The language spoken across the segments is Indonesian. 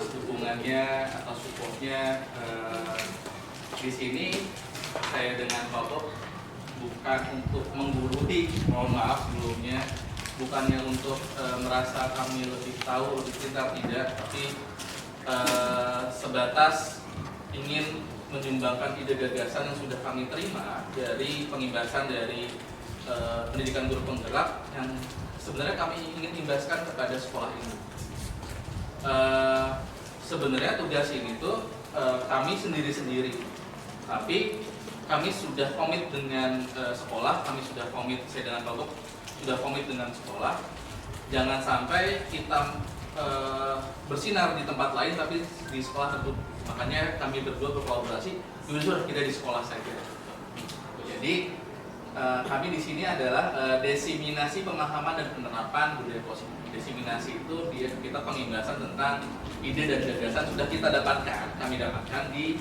atas dukungannya, atas supportnya. Di sini saya dengan Pak Bob bukan untuk menggurui, mohon maaf sebelumnya, bukannya untuk merasa kami lebih tahu, lebih pintar, tidak, tapi sebatas ingin menyumbangkan ide gagasan yang sudah kami terima dari pengimbasan dari pendidikan guru penggerak yang sebenarnya kami ingin imbaskan kepada sekolah ini. Sebenarnya tugas ini tuh kami sendiri-sendiri, tapi kami sudah komit dengan sekolah, kami sudah komit, saya dengan Pak Bob sudah komit dengan sekolah. Jangan sampai kita bersinar di tempat lain tapi di sekolah tentu. Makanya kami berdua berkolaborasi, justru kita di sekolah saja. Jadi kami di sini adalah desiminasi pemahaman dan penerapan budaya positif. Desiminasi itu kita pengimbasan tentang ide dan gagasan sudah kita dapatkan, kami dapatkan di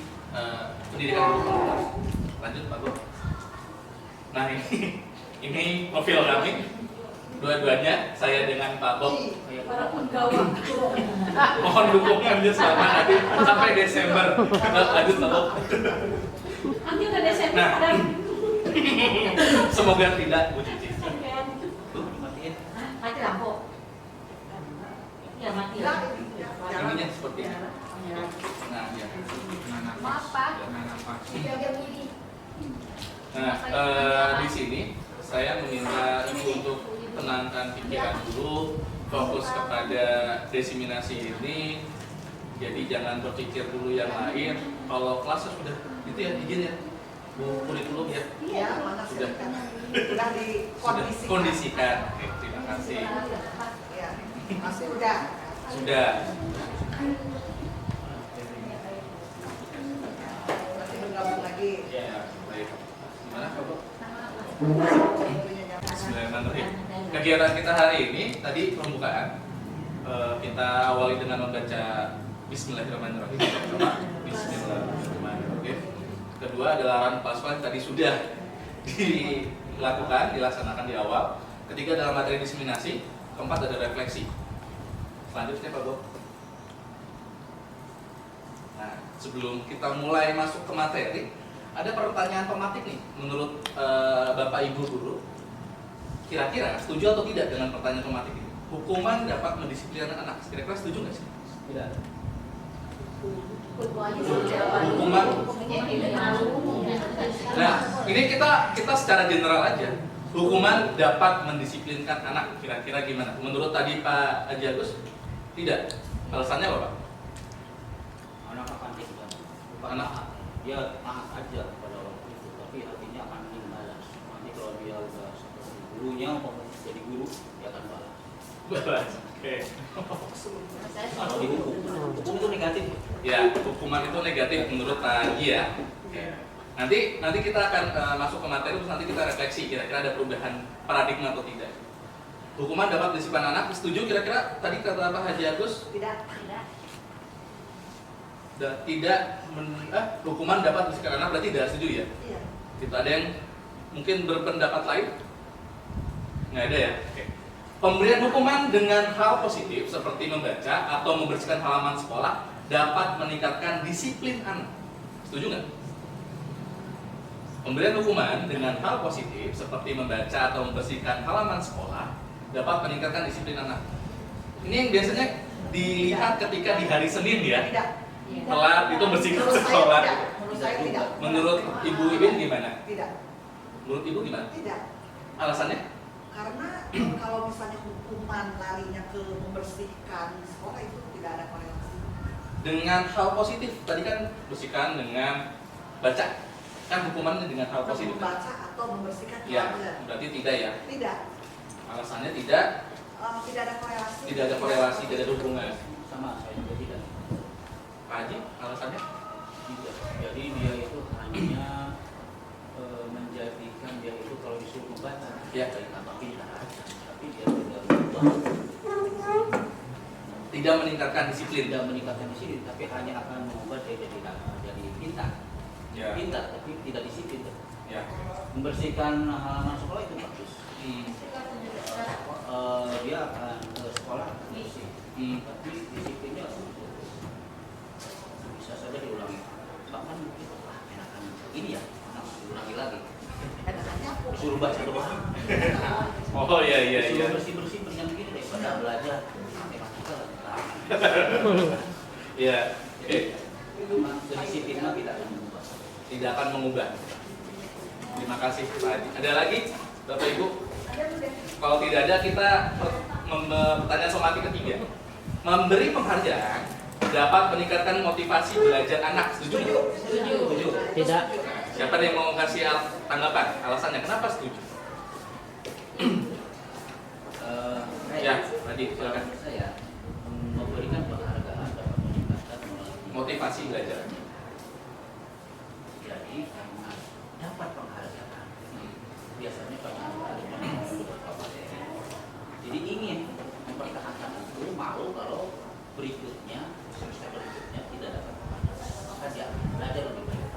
pendidikan guru penggerak. Lanjut Pak Bob. Nah ini profil kami. Dua-duanya, saya dengan Pak Bob. Mohon dukungannya selama nanti sampai Desember. Lanjut Pak Bob. Nanti udah Desember. Nah, semoga tidak Bu Cici. Tuh, matiin. Mati lampu. Ya mati. Ininya seperti ini. Nah, ya. Maaf Pak. Nah, di sini saya meminta Ibu untuk tenangkan pikiran dulu, fokus kepada desiminasi ini. Jadi jangan berpikir dulu yang lain. Kalau kelasnya sudah itu ya izin ya, Bu kurikulum ya. Iya, sudah dikondisikan. Oke, terima kasih. Ya, masih udah. Sudah. Nanti bergabung lagi. Ya, baik. Gimana Pak Bob? Bismillahirrahmanirrahim. Kegiatan kita hari ini tadi pembukaan. Kita awali dengan membaca Bismillahirrahmanirrahim. Bismillahirrahmanirrahim. Kedua adalah arahan kepala sekolah yang tadi sudah dilaksanakan di awal. Ketiga adalah materi diseminasi. Keempat ada refleksi. Selanjutnya Pak Bob. Nah, sebelum kita mulai masuk ke materi, ada pertanyaan pematik nih menurut Bapak Ibu guru. Kira-kira setuju atau tidak dengan pertanyaan pematik ini? Hukuman dapat mendisiplinkan anak. Kira-kira setuju nggak sih? Tidak. Hukuman. Nah, ini kita secara general aja. Hukuman dapat mendisiplinkan anak. Kira-kira gimana? Menurut tadi Pak Haji Agus, tidak. Alasannya apa Pak? Anak akan tidak. Anak Dia taat aja pada waktu itu, tapi hatinya akan ingin balas. Nanti kalau dia udah seperti gurunya, jadi guru, dia akan balas. balas. Oke. Kalau dihukum, hukum itu negatif. Ya, hukuman itu negatif menurut Pak Haji ya. Oke. Nanti kita akan masuk ke materi, terus nanti kita refleksi kira-kira ada perubahan paradigma atau tidak. Hukuman dapat disiplinkan anak, setuju kira-kira tadi kata Pak Haji Agus? Tidak. Hukuman dapat disiplinkan anak berarti tidak setuju ya? Iya. Kita ada yang mungkin berpendapat lain? Nggak ada ya? Oke. Pemberian hukuman dengan hal positif seperti membaca atau membersihkan halaman sekolah dapat meningkatkan disiplin anak. Setuju nggak? Pemberian hukuman dengan hal positif seperti membaca atau membersihkan halaman sekolah dapat meningkatkan disiplin anak. Ini yang biasanya dilihat ketika di hari Senin ya. Tidak. Telat itu bersihkan Menurut saya sekolah. tidak. Menurut saya tidak. Menurut Ibu Iwin gimana? Tidak. Menurut Ibu gimana? Tidak. Alasannya? Karena kalau misalnya hukuman larinya ke membersihkan sekolah itu tidak ada korelasi. Dengan hal positif tadi kan bersihkan dengan baca. Kan hukumannya dengan hal positif. Membaca atau membersihkan Ya, keluarga. berarti tidak ya. Tidak. Alasannya tidak Tidak ada korelasi. tidak ada korelasi, tidak ada hubungan. Sama saya juga tidak. Pak Haji, alasannya? Tidak. Jadi dia itu hanya menjadikan dia itu kalau disuruh membaca, Ya. tambah pintar aja. Tapi dia tidak berubah. Tidak meningkatkan disiplin. Tidak meningkatkan disiplin, tapi hanya akan mengubah dia jadi pintar. Ya. Pintar, tapi tidak disiplin. Ya. Membersihkan halaman sekolah itu bagus. Dia akan ke sekolah bersih, tapi disiplinnya bisa saja diulangi. Bahkan mungkin enakan ini ya, diulangi lagi. Disuruh baca doang. Oh iya. Disuruh bersih dengan begini daripada belajar matematika. Iya. Oke. Kedisiplinan tidak akan mengubah. Tidak akan mengubah. Terima kasih Pak Haji. Ada lagi Bapak Ibu? Kalau tidak ada kita pertanyaan somatik ketiga. Memberi penghargaan dapat meningkatkan motivasi belajar anak. Setuju? Setuju. Tidak. Siapa yang mau kasih tanggapan? Alasannya kenapa setuju? Ya, tadi silakan. Saya memberikan penghargaan dapat meningkatkan Motivasi belajar. Jadi karena dapat penghargaan, biasanya banyak jadi ingin mempertahankan itu, malu kalau berikutnya semester berikutnya tidak dapat penghargaan, maka dia belajar lebih banyak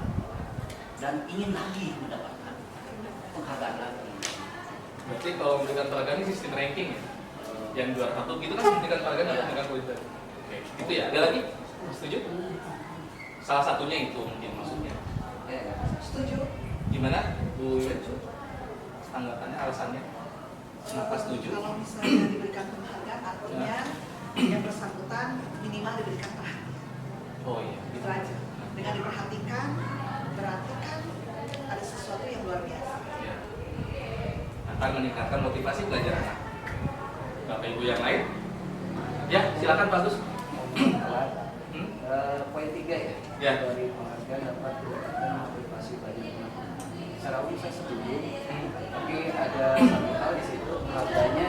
dan ingin lagi mendapatkan penghargaan lagi. Berarti kalau memberikan penghargaan ini sistem ranking ya? Yang juara satu gitu kan memberikan penghargaan atau memberikan poin. Oke, gitu ya. Ada lagi? Setuju? Salah satunya itu mungkin maksudnya. Setuju. Gimana Bu Yuen? Tanggapannya, alasannya? Kenapa setuju? Kalau misalnya diberikan penghargaan, artinya yang bersangkutan minimal diberikan perhatian. Oh iya. Itu aja. Dengan diperhatikan, berarti kan ada sesuatu yang luar biasa. Ya. Akan meningkatkan motivasi belajar anak. Bapak Ibu yang lain? Ya, silakan Pak Gus. Poin 3 ya, Ya. dari penghargaan dapat meningkatkan motivasi belajar anak. Secara umum saya setuju, tapi ada satu hal di situ, penghargaannya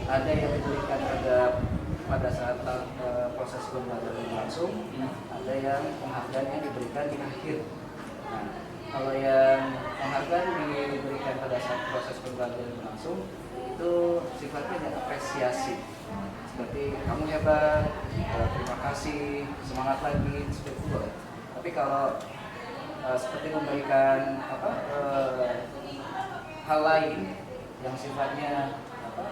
ada yang diberikan pada saat proses pembelajaran berlangsung, ada yang penghargaannya diberikan di akhir. Nah, kalau yang penghargaan diberikan pada saat proses pembelajaran berlangsung itu sifatnya ada apresiasi, seperti kamu hebat, terima kasih, semangat lagi, seperti itu. Tapi kalau seperti memberikan hal lain yang sifatnya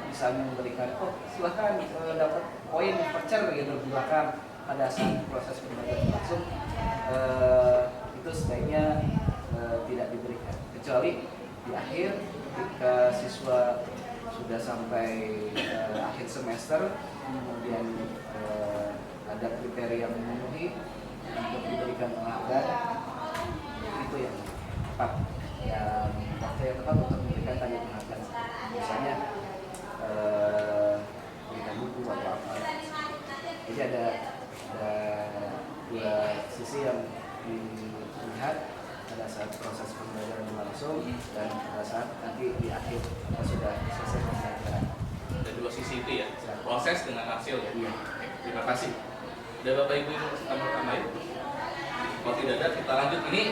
misalnya memberikan silahkan dapat poin voucher gitu di belakang pada saat proses pembelajaran langsung, itu sebaiknya tidak diberikan, kecuali di akhir ketika siswa sudah sampai akhir semester, kemudian ada kriteria yang memenuhi untuk diberikan penghargaan, itu yang tepat, yang waktu yang tepat untuk memberikan tadi penghargaan. Misalnya berikan buku atau apa. Jadi ada dua sisi yang dilihat pada saat proses pembelajaran berlangsung dan pada saat nanti di akhir kita sudah selesai pembelajaran. Ada dua sisi itu ya, proses dengan hasil ya. Iya. Oke, terima kasih. Ada Bapak Ibu yang tambahan? Kalau tidak ada, kita lanjut. Ini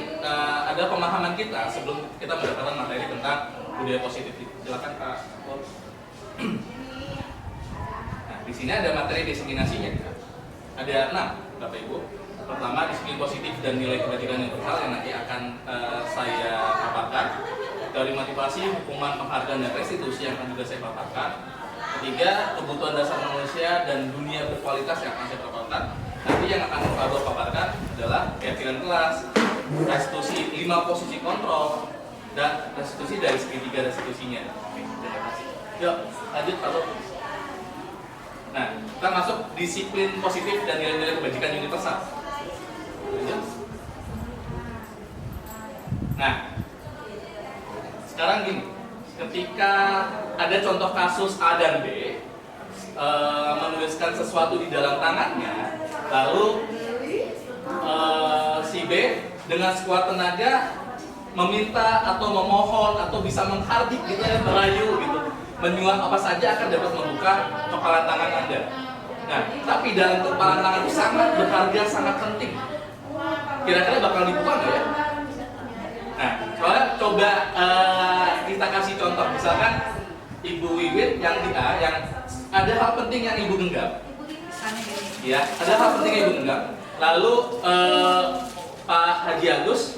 ada pemahaman kita sebelum kita mendapatkan materi tentang budaya positif. Silakan Pak. Nah, di sini ada materi diseminasinya. Ada 6, Bapak Ibu. Pertama, disiplin positif dan nilai kebajikan universal yang nanti akan saya paparkan. Dari motivasi, hukuman, penghargaan, dan restitusi yang akan juga saya paparkan. Ketiga, kebutuhan dasar manusia dan dunia berkualitas yang akan saya paparkan. Nanti yang akan saya paparkan adalah keyakinan kelas, restitusi 5 posisi kontrol, dan restitusi dari segitiga restitusinya. Oke, terima kasih. Yuk, lanjut Pak Lok. Nah, kita masuk disiplin positif dan nilai-nilai kebajikan universal. Lanjut. Nah, sekarang gini, ketika ada contoh kasus A dan B menuliskan sesuatu di dalam tangannya, lalu si B dengan sekuat tenaga meminta atau memohon atau bisa menghardik gitu ya, merayu gitu, menyuap apa saja akan dapat membuka kepalan tangan Anda. Nah, tapi dalam kepalan tangan itu sangat berharga, sangat penting. Kira-kira bakal dibuka nggak ya? Nah, soalnya coba kita kasih contoh, misalkan Ibu Wiwit yang di A, yang ada hal penting yang Ibu genggam. Ya, ada hal penting yang Ibu genggam. Lalu Pak Haji Agus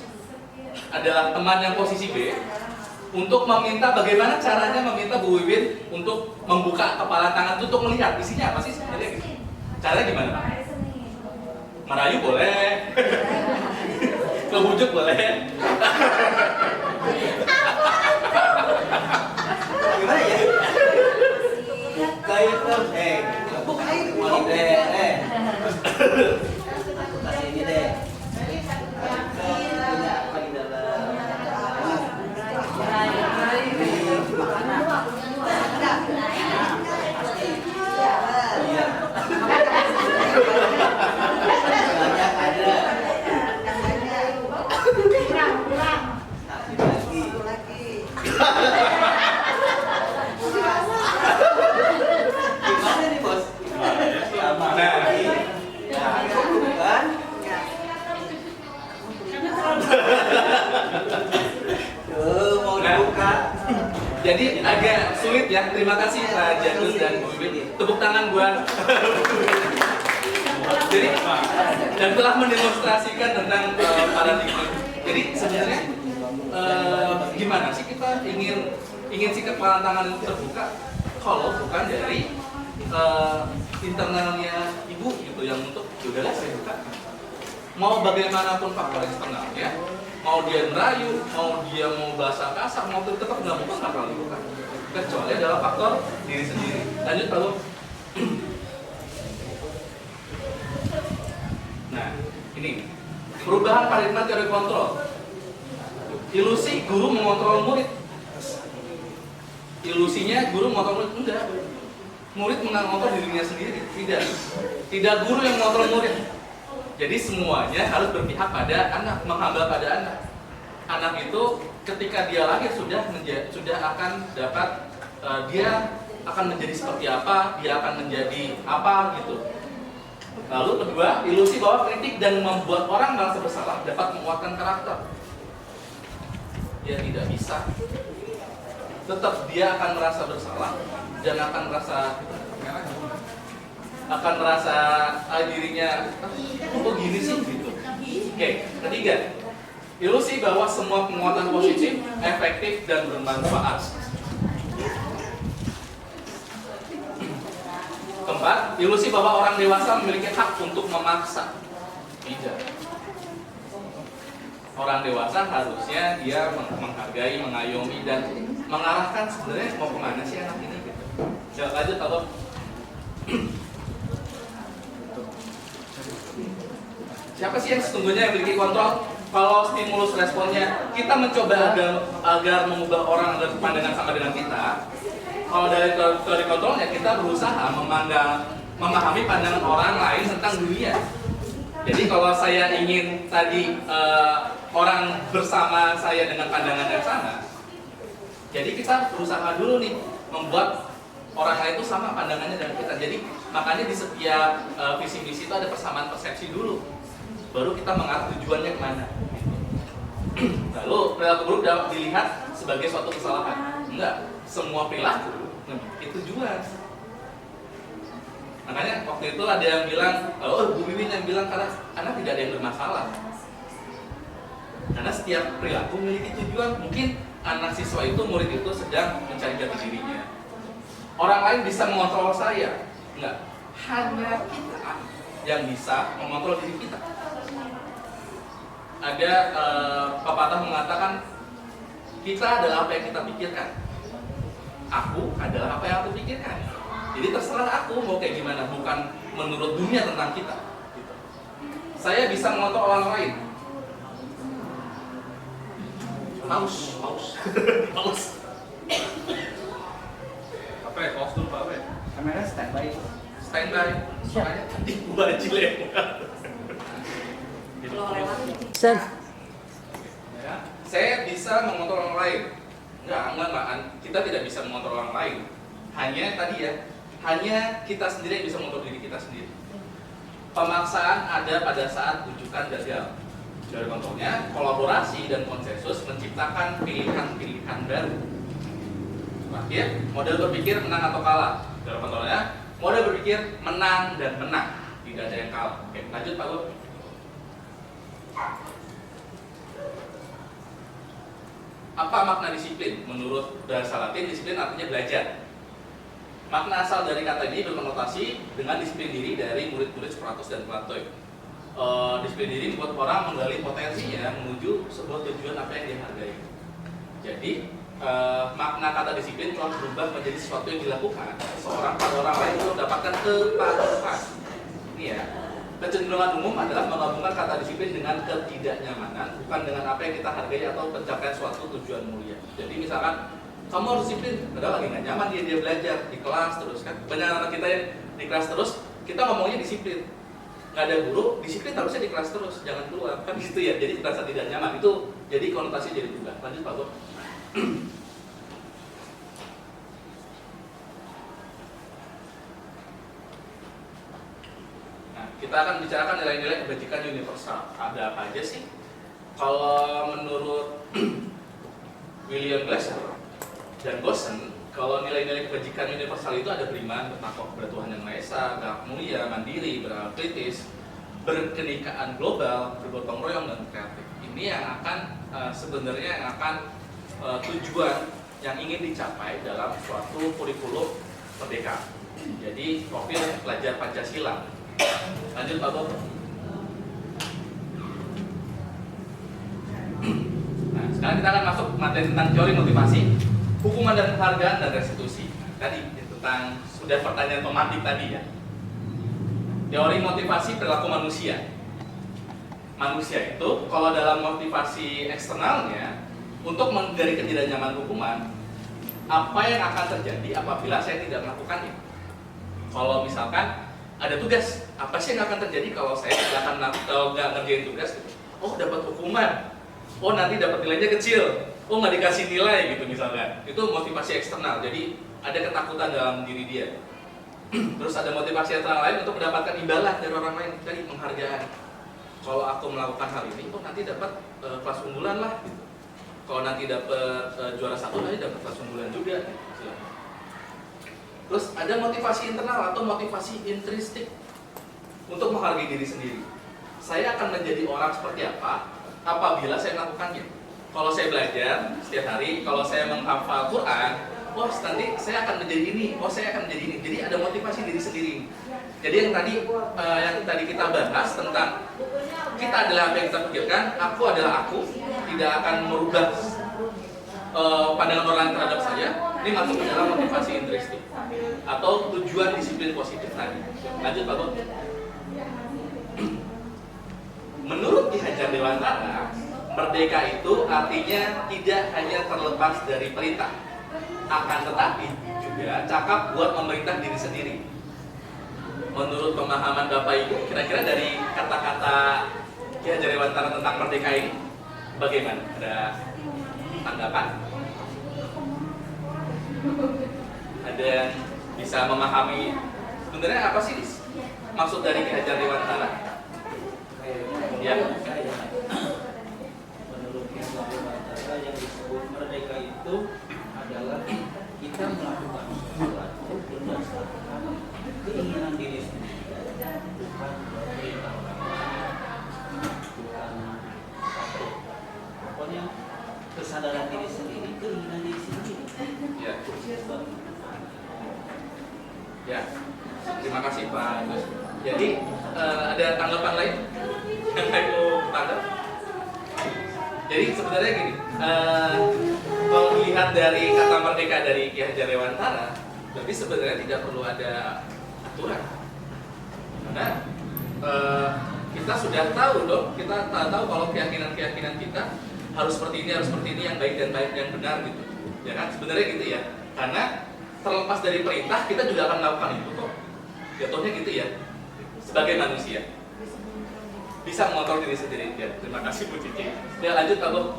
adalah teman yang posisi B untuk meminta bagaimana caranya meminta Bu Wiwit untuk membuka kepala tangan itu untuk melihat isinya apa sih sebenarnya gitu. Caranya gimana Pak? Merayu boleh, kebujuk boleh. Gimana ya? Kayak Bukain mau kasih ini deh. Ini apa di dalam? Makanan. Iya. Banyak ada. Kurang. Satu lagi. Gimana nih bos? Sama Nah. lagi. Ya, kan? Tuh mau dibuka. Jadi agak sulit ya. Terima kasih Pak Jagus dan Bu Wiwit. Tepuk tangan buat. Jadi dan telah mendemonstrasikan tentang paradigma. Jadi sebenarnya gimana sih kita ingin sikap tantangan itu terbuka kalau bukan dari internalnya ibu gitu yang untuk udahlah saya buka. Mau bagaimanapun faktor eksternalnya, mau dia merayu, mau dia mau bahasa kasar, mau tetap nggak buka nggak bakal dibuka. Kecuali adalah faktor diri sendiri. Lanjut lalu. Nah, ini perubahan paradigma teori kontrol. Ilusi guru mengontrol murid. Ilusinya guru mengontrol murid enggak. Murid mengontrol dirinya sendiri. Tidak guru yang mengontrol murid. Jadi semuanya harus berpihak pada anak, menghamba pada anak. Anak itu ketika dia lahir sudah akan dapat dia akan menjadi seperti apa, dia akan menjadi apa gitu. Lalu kedua, ilusi bahwa kritik dan membuat orang merasa bersalah dapat menguatkan karakter. Ya tidak bisa. Tetap dia akan merasa bersalah dan akan merasa dirinya kok gini sih gitu. Oke, ketiga, ilusi bahwa semua penguatan positif, efektif dan bermanfaat. Keempat, ilusi bahwa orang dewasa memiliki hak untuk memaksa. Tidak. Orang dewasa harusnya dia menghargai, mengayomi dan mengarahkan sebenarnya mau kemana sih anak ini gitu. Ya, lanjut atau siapa sih yang sesungguhnya yang memiliki kontrol? Kalau stimulus responnya kita mencoba agar mengubah orang agar pandangan sama dengan kita. Kalau dari teori kontrolnya kita berusaha memahami pandangan orang lain tentang dunia. Jadi kalau saya ingin tadi orang bersama saya dengan pandangan yang sama, jadi kita berusaha dulu nih membuat orang lain itu sama pandangannya dengan kita. Jadi makanya di setiap visi misi itu ada persamaan persepsi dulu, baru kita mengarah tujuannya kemana. Lalu perilaku buruk dapat dilihat sebagai suatu kesalahan. Enggak, semua perilaku itu tujuan. Makanya waktu itu ada yang bilang, Bu Wiwin yang bilang karena anak tidak ada yang bermasalah. Karena setiap perilaku memiliki tujuan. Mungkin anak siswa itu, murid itu sedang mencari jati dirinya. Orang lain bisa mengontrol saya. Enggak, hanya kita yang bisa mengontrol diri kita. Ada pepatah mengatakan kita adalah apa yang kita pikirkan. Aku adalah apa yang aku pikirkan. Jadi terserah aku mau kayak gimana, bukan menurut dunia tentang kita. Gitu. Saya bisa mengontrol orang lain. Paus. Apa ya? Paus dulu Pak Awe. Kamera standby. Standby. Makanya tadi gua lewat. Kalau lewat Sen. Ya, saya bisa mengontrol orang lain. Enggak. Kita tidak bisa mengontrol orang lain. Hanya tadi ya, hanya kita sendiri yang bisa mengontrol diri kita sendiri. Pemaksaan ada pada saat rujukan gagal. Dari kontrolnya, kolaborasi dan konsensus menciptakan pilihan-pilihan baru. Terakhir, model berpikir menang atau kalah. Dari kontrolnya, model berpikir menang dan menang. Tidak ada yang kalah. Oke, lanjut Pak Gu. Apa makna disiplin? Menurut bahasa Latin, disiplin artinya belajar. Makna asal dari kata ini berkonotasi dengan disiplin diri dari murid-murid Sokrates dan Plato. Disiplin diri membuat orang menggali potensinya menuju sebuah tujuan apa yang dihargai. Jadi makna kata disiplin telah berubah menjadi sesuatu yang dilakukan seseorang pada orang lain untuk mendapatkan kepatuhan. Ini ya, kecenderungan umum adalah menggabungkan kata disiplin dengan ketidaknyamanan, bukan dengan apa yang kita hargai atau pencapaian suatu tujuan mulia. Jadi misalkan kamu harus disiplin, padahal lagi nggak nyaman dia belajar di kelas terus kan. Banyak anak kita yang di kelas terus, kita ngomongnya disiplin. Nggak ada guru, disiplin harusnya di kelas terus, jangan keluar kan gitu ya. Jadi terasa tidak nyaman itu, jadi konotasi jadi berubah. Lanjut Pak Bob. Nah, kita akan bicarakan nilai-nilai kebajikan universal. Ada apa aja sih? Kalau menurut William Glasser dan Gossen, kalau nilai-nilai kebajikan universal itu ada beriman, bertakwa kepada Tuhan Yang Maha Esa, gak mulia, mandiri, berakal kritis, berkenikaan global, bergotong royong dan kreatif. Ini yang akan sebenarnya yang akan tujuan yang ingin dicapai dalam suatu kurikulum merdeka. Jadi profil pelajar Pancasila. Lanjut Pak Bob. Nah, sekarang kita akan masuk materi tentang teori motivasi, hukuman dan penghargaan dan restitusi. Tadi tentang sudah pertanyaan pematik tadi ya. Teori motivasi perilaku manusia. Manusia itu kalau dalam motivasi eksternalnya untuk menghindari ketidaknyamanan hukuman, apa yang akan terjadi apabila saya tidak melakukannya? Kalau misalkan ada tugas, apa sih yang akan terjadi kalau saya nggak ngerjain tugas? Oh dapat hukuman, oh nanti dapat nilainya kecil, oh nggak dikasih nilai gitu misalkan. Itu motivasi eksternal, jadi ada ketakutan dalam diri dia. Terus ada motivasi internal lain untuk mendapatkan imbalan dari orang lain, dari penghargaan. Kalau aku melakukan hal ini, oh nanti dapat kelas unggulan lah. Gitu. Kalau nanti dapat juara 1, nanti dapat kelas unggulan juga. Gitu. Terus ada motivasi internal atau motivasi intrinsik untuk menghargai diri sendiri. Saya akan menjadi orang seperti apa apabila saya melakukannya. Kalau saya belajar setiap hari, kalau saya menghafal Quran, oh nanti saya akan menjadi ini, oh saya akan menjadi ini. Jadi ada motivasi diri sendiri. Jadi yang tadi kita bahas tentang kita adalah apa yang kita pikirkan, aku adalah aku, tidak akan merubah pandangan orang terhadap saya. Ini masuk ke dalam motivasi intrinsik atau tujuan disiplin positif tadi. Lanjut Pak Bob. Menurut Ki Hajar Dewantara, merdeka itu artinya tidak hanya terlepas dari perintah, akan tetapi juga cakap buat memerintah diri sendiri. Menurut pemahaman Bapak Ibu, kira-kira dari kata-kata Ki Hajar Dewantara tentang merdeka ini bagaimana? Ada tanggapan? Ada yang bisa memahami sebenarnya apa sih maksud dari Ki Hajar Dewantara? Ya. Menurut Ki Hajar Dewantara yang disebut merdeka itu adalah kita melakukan sesuatu berdasarkan keinginan diri sendiri, bukan perintah orang lain, bukan satu. Pokoknya kesadaran diri sendiri, keinginan diri sendiri. Ya. Ya. Terima kasih Pak Agus. Jadi ada tanggapan lain yang saya mau tanggap? Jadi sebenarnya gini, kalau melihat dari kata merdeka dari Ki Hajar Dewantara, berarti sebenarnya tidak perlu ada aturan, karena kita sudah tahu dong, kita tahu kalau keyakinan kita harus seperti ini yang baik dan yang benar gitu, ya kan? Sebenarnya gitu ya, karena terlepas dari perintah kita juga akan melakukan itu kok, jatuhnya gitu ya, sebagai manusia bisa mengontrol diri sendiri. Ya, terima kasih Bu Cici. Ya lanjut Pak Bob.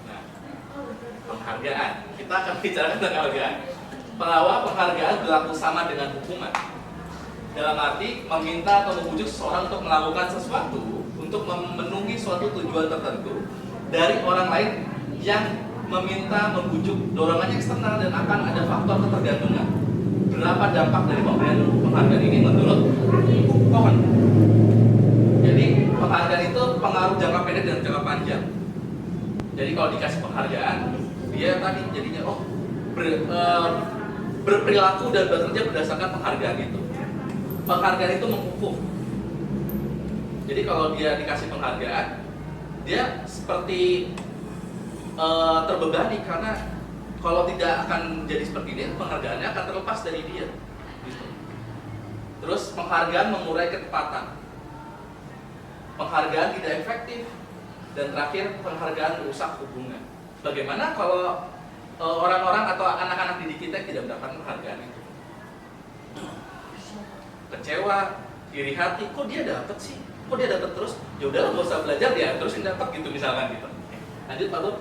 Nah, penghargaan. Kita akan bicara tentang penghargaan. Penghargaan berlaku sama dengan hukuman. Dalam arti meminta atau membujuk seseorang untuk melakukan sesuatu untuk memenuhi suatu tujuan tertentu dari orang lain yang meminta, membujuk, dorongannya eksternal dan akan ada faktor ketergantungan. Berapa dampak dari pemberian penghargaan ini menurut Cohen? Jadi penghargaan itu pengaruh jangka pendek dan jangka panjang. Jadi kalau dikasih penghargaan, dia tadi jadinya berperilaku dan bekerja berdasarkan penghargaan itu. penghargaan itu menghukum. Jadi kalau dia dikasih penghargaan, dia seperti terbebani, karena kalau tidak akan jadi seperti dia, penghargaannya akan terlepas dari dia. Gitu. Terus penghargaan mengurai ketepatan, penghargaan tidak efektif, dan terakhir penghargaan merusak hubungan. Bagaimana kalau orang-orang atau anak-anak didik kita tidak mendapatkan penghargaan itu? Kecewa, iri hati, kok dia dapat sih? Kok dia dapat terus? Ya udahlah, nggak usah belajar, dia terusin dapat gitu misalkan gitu. Lanjut Pak Bob.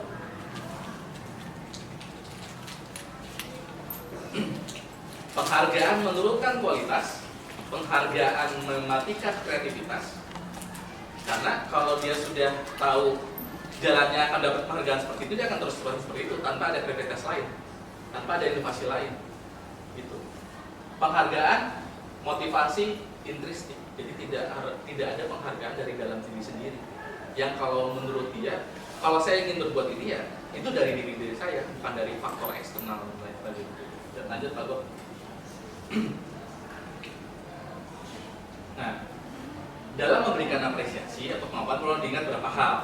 Penghargaan menurunkan kualitas, penghargaan mematikan kreativitas. Karena kalau dia sudah tahu jalannya akan dapat penghargaan seperti itu, dia akan terus seperti itu tanpa ada kreativitas lain, tanpa ada inovasi lain. Gitu. Penghargaan, motivasi intrinsik. Jadi tidak ada penghargaan dari dalam diri sendiri. Yang kalau menurut dia, kalau saya ingin berbuat ini ya itu dari diri saya, bukan dari faktor eksternal dan lain sebagainya. Dan lanjut Pak Bob. Nah, dalam memberikan apresiasi atau pengakuan perlu diingat beberapa hal.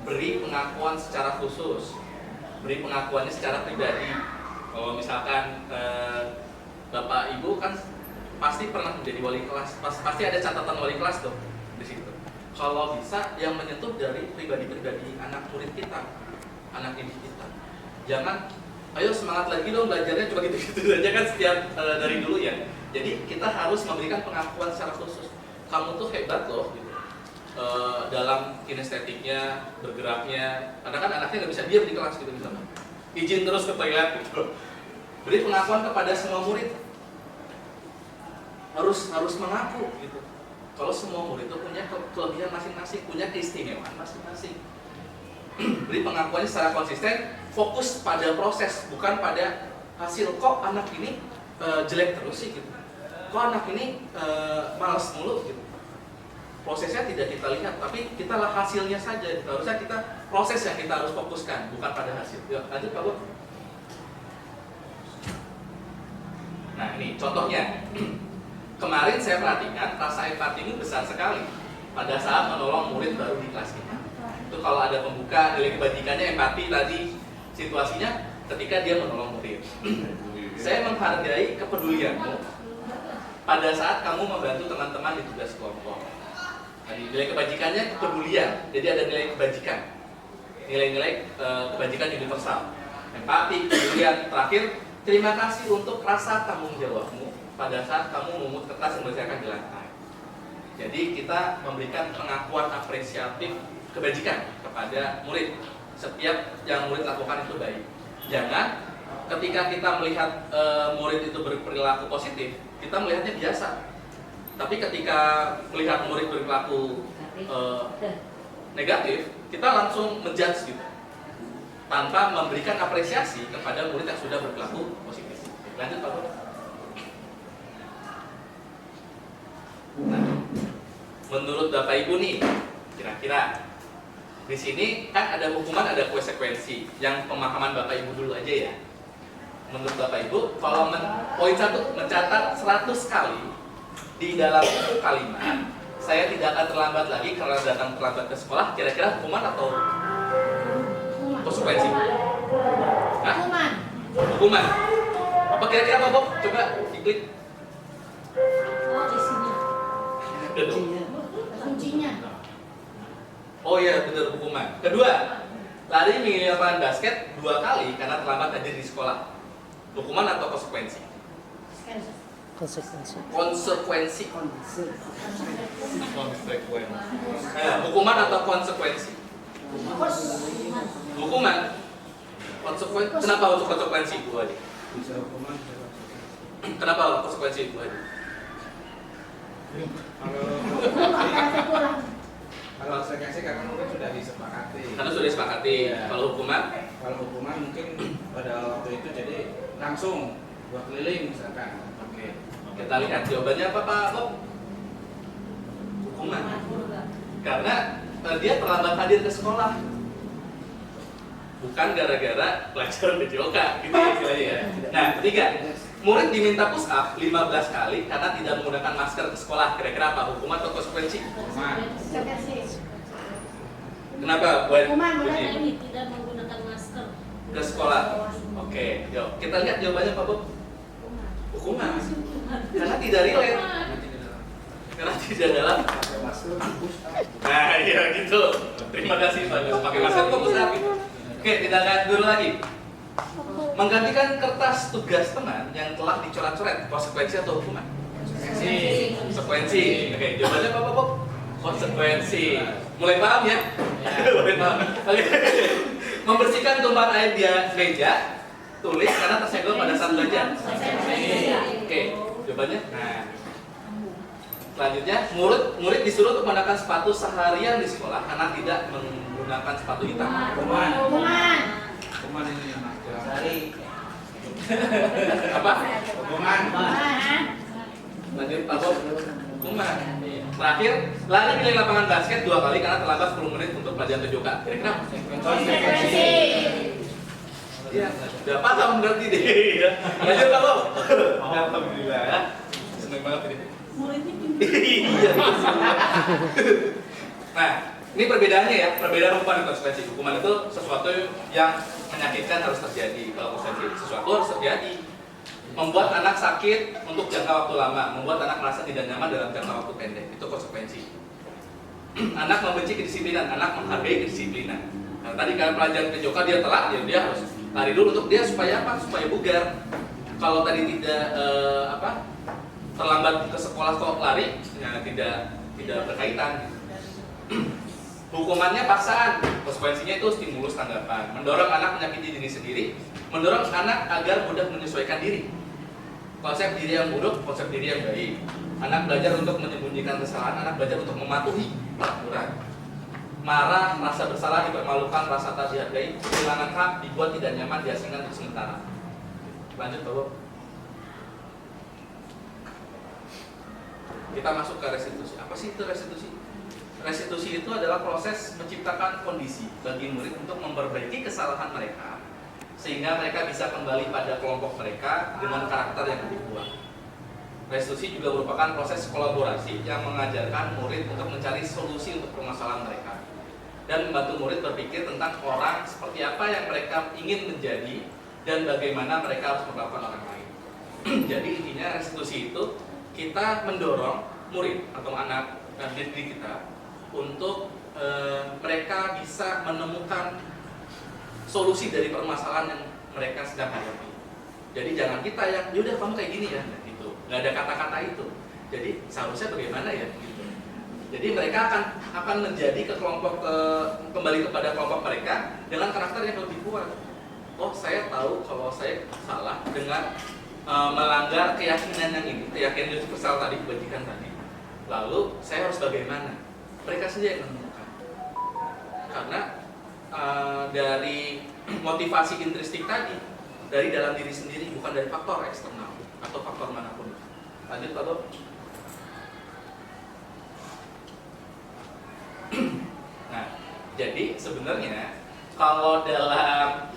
Beri pengakuan secara khusus, beri pengakuannya secara pribadi. Kalau misalkan Bapak Ibu kan pasti pernah menjadi wali kelas, pasti ada catatan wali kelas tuh di situ. Kalau bisa yang menyentuh dari pribadi-pribadi anak murid kita, anak didik kita. Jangan, ayo semangat lagi dong belajarnya, cuma gitu-gitu aja kan setiap dari dulu ya. Jadi kita harus memberikan pengakuan secara khusus. Kamu tuh hebat loh, gitu. Dalam kinestetiknya, bergeraknya. Karena kan anaknya nggak bisa diam di kelas gitu misalnya. Izin terus ke toilet gitu. Beri pengakuan kepada semua murid. Harus mengaku gitu. Kalau semua murid itu punya kelebihan masing-masing, punya keistimewaan masing-masing. Beri pengakuannya secara konsisten, fokus pada proses, bukan pada hasil. Kok anak ini jelek terus sih gitu. Kok anak ini malas mulu gitu. Prosesnya tidak kita lihat, tapi kita lah hasilnya saja. Harusnya kita proses yang kita harus fokuskan, bukan pada hasil. Yuk, lanjut Pak Bob. Nah ini contohnya. Kemarin saya perhatikan rasa empati ini besar sekali pada saat menolong murid baru di kelas kita. Itu kalau ada pembuka nilai kebajikannya, empati tadi situasinya ketika dia menolong murid. Saya menghargai kepedulianmu pada saat kamu membantu teman-teman di tugas kelompok. Tadi nilai kebajikannya kepedulian, jadi ada nilai kebajikan, nilai-nilai kebajikan universal. Empati, kepedulian, terakhir terima kasih untuk rasa tanggung jawabmu pada saat kamu memungut kertas yang bersihkan di lantai. Jadi kita memberikan pengakuan apresiatif kebajikan kepada murid. Setiap yang murid lakukan itu baik. Jangan ketika kita melihat murid itu berperilaku positif, kita melihatnya biasa. Tapi ketika melihat murid berperilaku negatif, kita langsung menjudge gitu, tanpa memberikan apresiasi kepada murid yang sudah berperilaku positif. Lanjut Pak Bro. Nah, menurut Bapak Ibu nih, kira-kira di sini kan ada hukuman, ada konsekuensi. Yang pemahaman Bapak Ibu dulu aja ya. Menurut Bapak Ibu, kalau poin 1 mencatat 100 kali di dalam buku kalimat, saya tidak akan terlambat lagi karena datang terlambat ke sekolah. Kira-kira hukuman atau konsekuensi? Hukuman. Hukuman. Apa kira-kira Pak Bob? Coba diklik. Oh, isinya. Kuncinya. Oh iya, benar, hukuman. Kedua, lari mengingat lapangan basket 2 kali karena terlambat hadir di sekolah. Hukuman atau konsekuensi? Konsekuensi. Konsekuensi. Nah, hukuman atau konsekuensi? Hukuman. Konsekuensi. Kenapa untuk konsekuensi Bu Hadi? Kenapa konsekuensi Bu Hadi? Kalau saya kasih karena mungkin sudah disepakati. Karena sudah disepakati. Ya. Kalau hukuman? Kalau hukuman mungkin pada waktu itu jadi langsung 2 keliling misalkan. Oke. Kita lihat jawabannya apa Pak Bob? Hukuman. Karena dia terlambat hadir ke sekolah. Bukan gara-gara pelajaran PJOK gitu istilahnya ya. Nah, ketiga, murid diminta push up 15 kali karena tidak menggunakan masker ke sekolah. Kira-kira apa hukuman atau konsekuensi? Kenapa buat Hukuman Budi? ini tidak menggunakan masker Ke sekolah. Oke, yuk kita lihat jawabannya Pak Bob. Hukuman. Karena tidak relate. Karena tidak dalam. Pakai masker, push up. Nah, iya gitu. Terima kasih Pak. Pakai masker kok push up gitu. Oke, kita lihat dulu lagi. Menggantikan kertas tugas teman yang telah dicoret-coret, konsekuensi atau hukuman? Konsekuensi. Oke, jawabannya apa Bob? Konsekuensi. Mulai paham ya? Mulai paham. Oke. Membersihkan tumpahan air di meja tulis karena tersenggol pada saat belajar. Oke, jawabannya. Nah, selanjutnya murid disuruh untuk menggunakan sepatu seharian di sekolah karena tidak menggunakan sepatu hitam. Hukuman ini yang agak Dari Apa? hukuman. Lanjut Pak Bob. Hukuman. Terakhir, lari keliling lapangan basket 2 kali karena terlambat 10 menit untuk pelajaran TJK. Kira-kira apa? Iya, udah paham berarti deh. Lanjut Pak Bob. Alhamdulillah ya. Seneng banget ini. Iya. Nah, ini perbedaannya ya, perbedaan hukuman dan konsekuensi. Hukuman itu sesuatu yang menyakitkan harus terjadi. Kalau konsekuensi sesuatu harus terjadi. Membuat anak sakit untuk jangka waktu lama, membuat anak merasa tidak nyaman dalam jangka waktu pendek. Itu konsekuensi. Anak membenci kedisiplinan, anak menghargai kedisiplinan. Nah, tadi kan pelajaran TJK dia telat, dia harus lari dulu untuk dia supaya apa? Supaya bugar. Kalau tadi tidak terlambat ke sekolah kok lari, ya tidak berkaitan. Hukumannya paksaan, konsekuensinya itu stimulus tanggapan, mendorong anak menyakiti diri sendiri, mendorong anak agar mudah menyesuaikan diri. Konsep diri yang buruk, konsep diri yang baik. Anak belajar untuk menyembunyikan kesalahan, anak belajar untuk mematuhi peraturan. Marah, merasa bersalah, dipermalukan, merasa tak dihargai, kehilangan hak, dibuat tidak nyaman, diasingkan untuk sementara. Lanjut Pak Bob. Kita masuk ke restitusi. Apa sih itu restitusi? Restitusi itu adalah proses menciptakan kondisi bagi murid untuk memperbaiki kesalahan mereka sehingga mereka bisa kembali pada kelompok mereka dengan karakter yang lebih kuat. Restitusi juga merupakan proses kolaborasi yang mengajarkan murid untuk mencari solusi untuk permasalahan mereka dan membantu murid berpikir tentang orang seperti apa yang mereka ingin menjadi dan bagaimana mereka harus memperlakukan orang lain. Jadi intinya restitusi itu kita mendorong murid atau anak dan diri kita untuk mereka bisa menemukan solusi dari permasalahan yang mereka sedang hadapi. Jadi jangan kita yang, yaudah kamu kayak gini ya, gitu. Nggak ada kata-kata itu. Jadi seharusnya bagaimana ya, gitu. Jadi mereka akan menjadi kembali kepada kelompok mereka dengan karakter yang lebih kuat. Oh, saya tahu kalau saya salah dengan melanggar keyakinan yang ini, keyakinan universal tadi, kebajikan tadi. Lalu saya harus bagaimana? Mereka sendiri yang menemukan. Karena dari motivasi intrinsik tadi, dari dalam diri sendiri, bukan dari faktor eksternal atau faktor manapun. Lanjut Pak Bob. Nah, jadi sebenarnya kalau dalam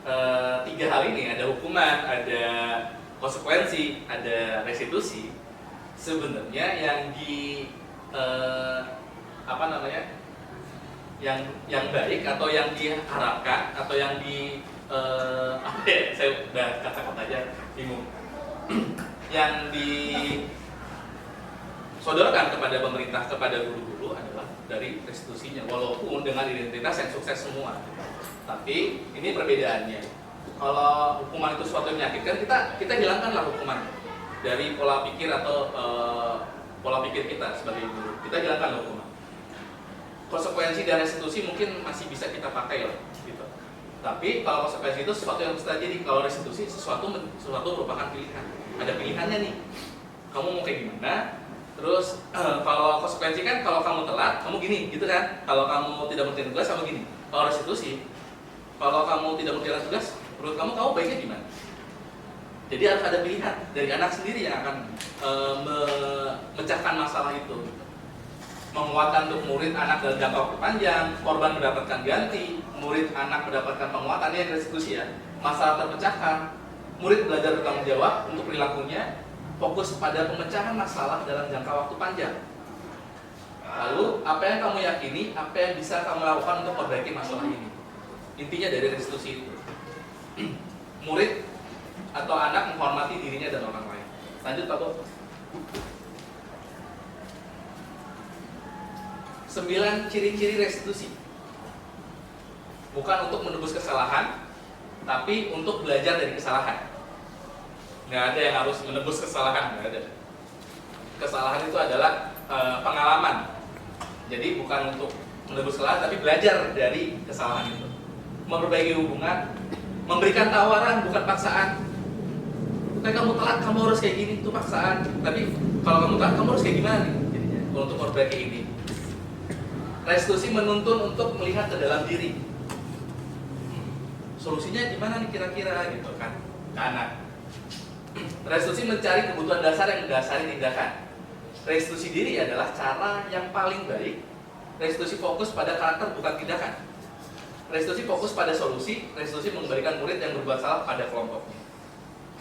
3 hal ini, ada hukuman, ada konsekuensi, ada restitusi, sebenarnya yang yang baik atau yang diharapkan atau yang saya udah kata-katanya bingung, yang disodorkan kepada pemerintah, kepada guru-guru adalah dari restitusinya, walaupun dengan identitas yang sukses semua. Tapi ini perbedaannya. Kalau hukuman itu suatu yang menyakitkan, kita hilangkanlah hukuman dari pola pikir atau pola pikir kita sebagai guru. Kita hilangkan hukuman. Konsekuensi dan restitusi mungkin masih bisa kita pakai lah, gitu. Tapi kalau konsekuensi itu sesuatu yang bisa jadi, kalau restitusi sesuatu merupakan pilihan. Ada pilihannya nih. Kamu mau kayak gimana? Terus kalau konsekuensi kan kalau kamu telat, kamu gini, gitu kan? Kalau kamu tidak mengerjakan tugas, kamu gini. Kalau restitusi, kalau kamu tidak mengerjakan tugas, menurut kamu baiknya gimana? Jadi harus ada pilihan dari anak sendiri yang akan memecahkan masalah itu. Menguatkan untuk murid anak dalam jangka waktu panjang, korban mendapatkan ganti, murid anak mendapatkan penguatan, yang restitusi ya, masalah terpecahkan, murid belajar bertanggung jawab untuk perilakunya, fokus pada pemecahan masalah dalam jangka waktu panjang. Lalu apa yang kamu yakini, apa yang bisa kamu lakukan untuk memperbaiki masalah ini. Intinya dari restitusi itu, murid atau anak menghormati dirinya dan orang lain. Lanjut Pak Bob. 9 ciri-ciri restitusi. Bukan untuk menebus kesalahan, tapi untuk belajar dari kesalahan. Nggak ada yang harus menebus kesalahan, nggak ada. Kesalahan itu adalah pengalaman. Jadi bukan untuk menebus kesalahan, tapi belajar dari kesalahan itu. Memperbaiki hubungan, memberikan tawaran bukan paksaan. Kayak kamu telat, kamu harus kayak gini, itu paksaan. Tapi kalau kamu telat, kamu harus kayak gimana nih? Jadinya, untuk memperbaiki ini. Restitusi menuntun untuk melihat ke dalam diri. Solusinya gimana nih kira-kira gitu kan? Ke anak. Restitusi mencari kebutuhan dasar yang mendasari tindakan. Restitusi diri adalah cara yang paling baik. Restitusi fokus pada karakter bukan tindakan. Restitusi fokus pada solusi. Restitusi mengembalikan murid yang berbuat salah pada kelompoknya.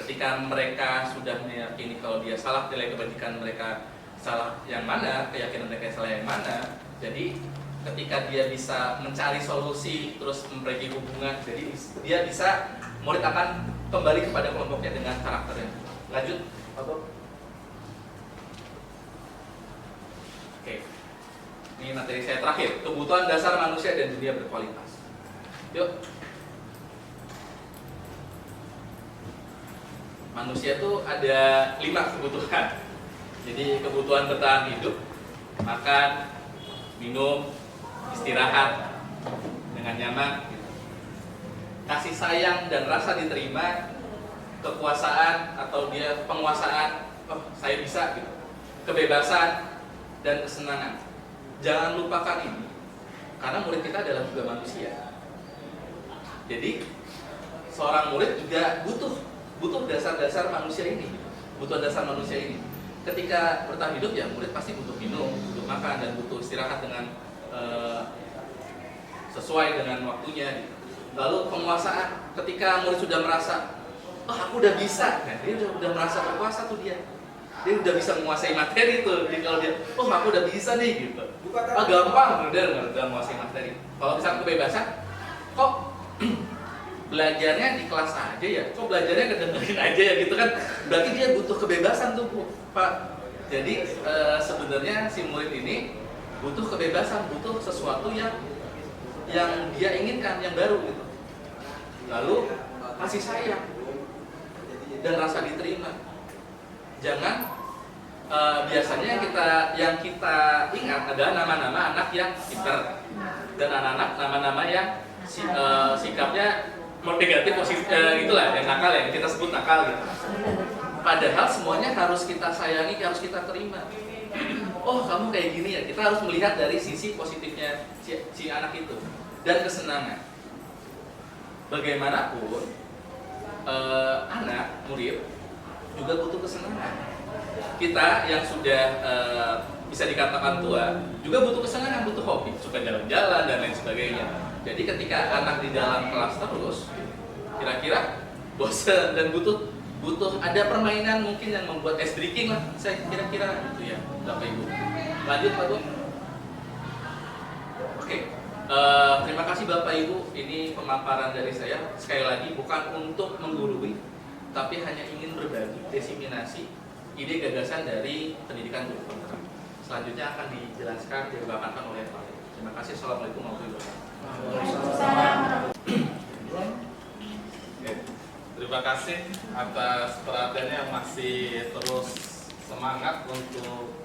Ketika mereka sudah meyakini kalau dia salah, nilai kebajikan mereka salah yang mana, keyakinan mereka salah yang mana. Jadi ketika dia bisa mencari solusi terus memperbaiki hubungan, jadi dia bisa, murid akan kembali kepada kelompoknya dengan karakternya. Lanjut, Pak. Oke, ini materi saya terakhir, kebutuhan dasar manusia dan dunia berkualitas. Yuk. Manusia tuh ada 5 kebutuhan. Jadi kebutuhan bertahan hidup, makan, minum, istirahat dengan nyaman, kasih sayang dan rasa diterima, kekuasaan atau dia penguasaan, oh saya bisa gitu, kebebasan dan kesenangan. Jangan lupakan ini, karena murid kita adalah juga manusia. Jadi seorang murid juga butuh dasar-dasar manusia ini, butuh dasar manusia ini. Ketika bertahan hidup ya murid pasti butuh minum, butuh makan dan butuh istirahat dengan sesuai dengan waktunya. Lalu penguasaan, ketika murid sudah merasa, oh aku udah bisa, nah, dia udah merasa berkuasa tuh dia udah bisa menguasai materi tuh. Jadi kalau dia, oh aku udah bisa nih gitu, gampang udah menguasai materi. Kalau misalnya kebebasan, kok belajarnya di kelas aja ya, kok belajarnya kedengerin aja ya gitu kan, berarti dia butuh kebebasan tuh Pak. Jadi sebenarnya si murid ini butuh kebebasan, butuh sesuatu yang dia inginkan, yang baru gitu. Lalu kasih sayang dan rasa diterima. Jangan biasanya yang kita ingat adalah nama-nama anak yang pintar dan anak-anak nama-nama yang sikapnya negatif, positif, itulah yang nakal, yang kita sebut nakal gitu. Padahal semuanya harus kita sayangi, harus kita terima. Oh kamu kayak gini ya, kita harus melihat dari sisi positifnya si anak itu. Dan kesenangan. Bagaimanapun anak, murid juga butuh kesenangan. Kita yang sudah bisa dikatakan tua juga butuh kesenangan, butuh hobi, suka jalan-jalan dan lain sebagainya. Jadi ketika anak di dalam kelas terus, kira-kira bosan dan butuh ada permainan mungkin yang membuat ice breaking lah, saya kira-kira gitu ya, Bapak Ibu. Lanjut Pak Bu. Oke, terima kasih Bapak Ibu. Ini pemaparan dari saya. Sekali lagi bukan untuk menggurui, tapi hanya ingin berbagi, desiminasi ide gagasan dari pendidikan guru penerang. Selanjutnya akan dijelaskan, dibawakan oleh Pak. Terima kasih. Assalamualaikum warahmatullahi wabarakatuh. Terima kasih atas perhatiannya yang masih terus semangat untuk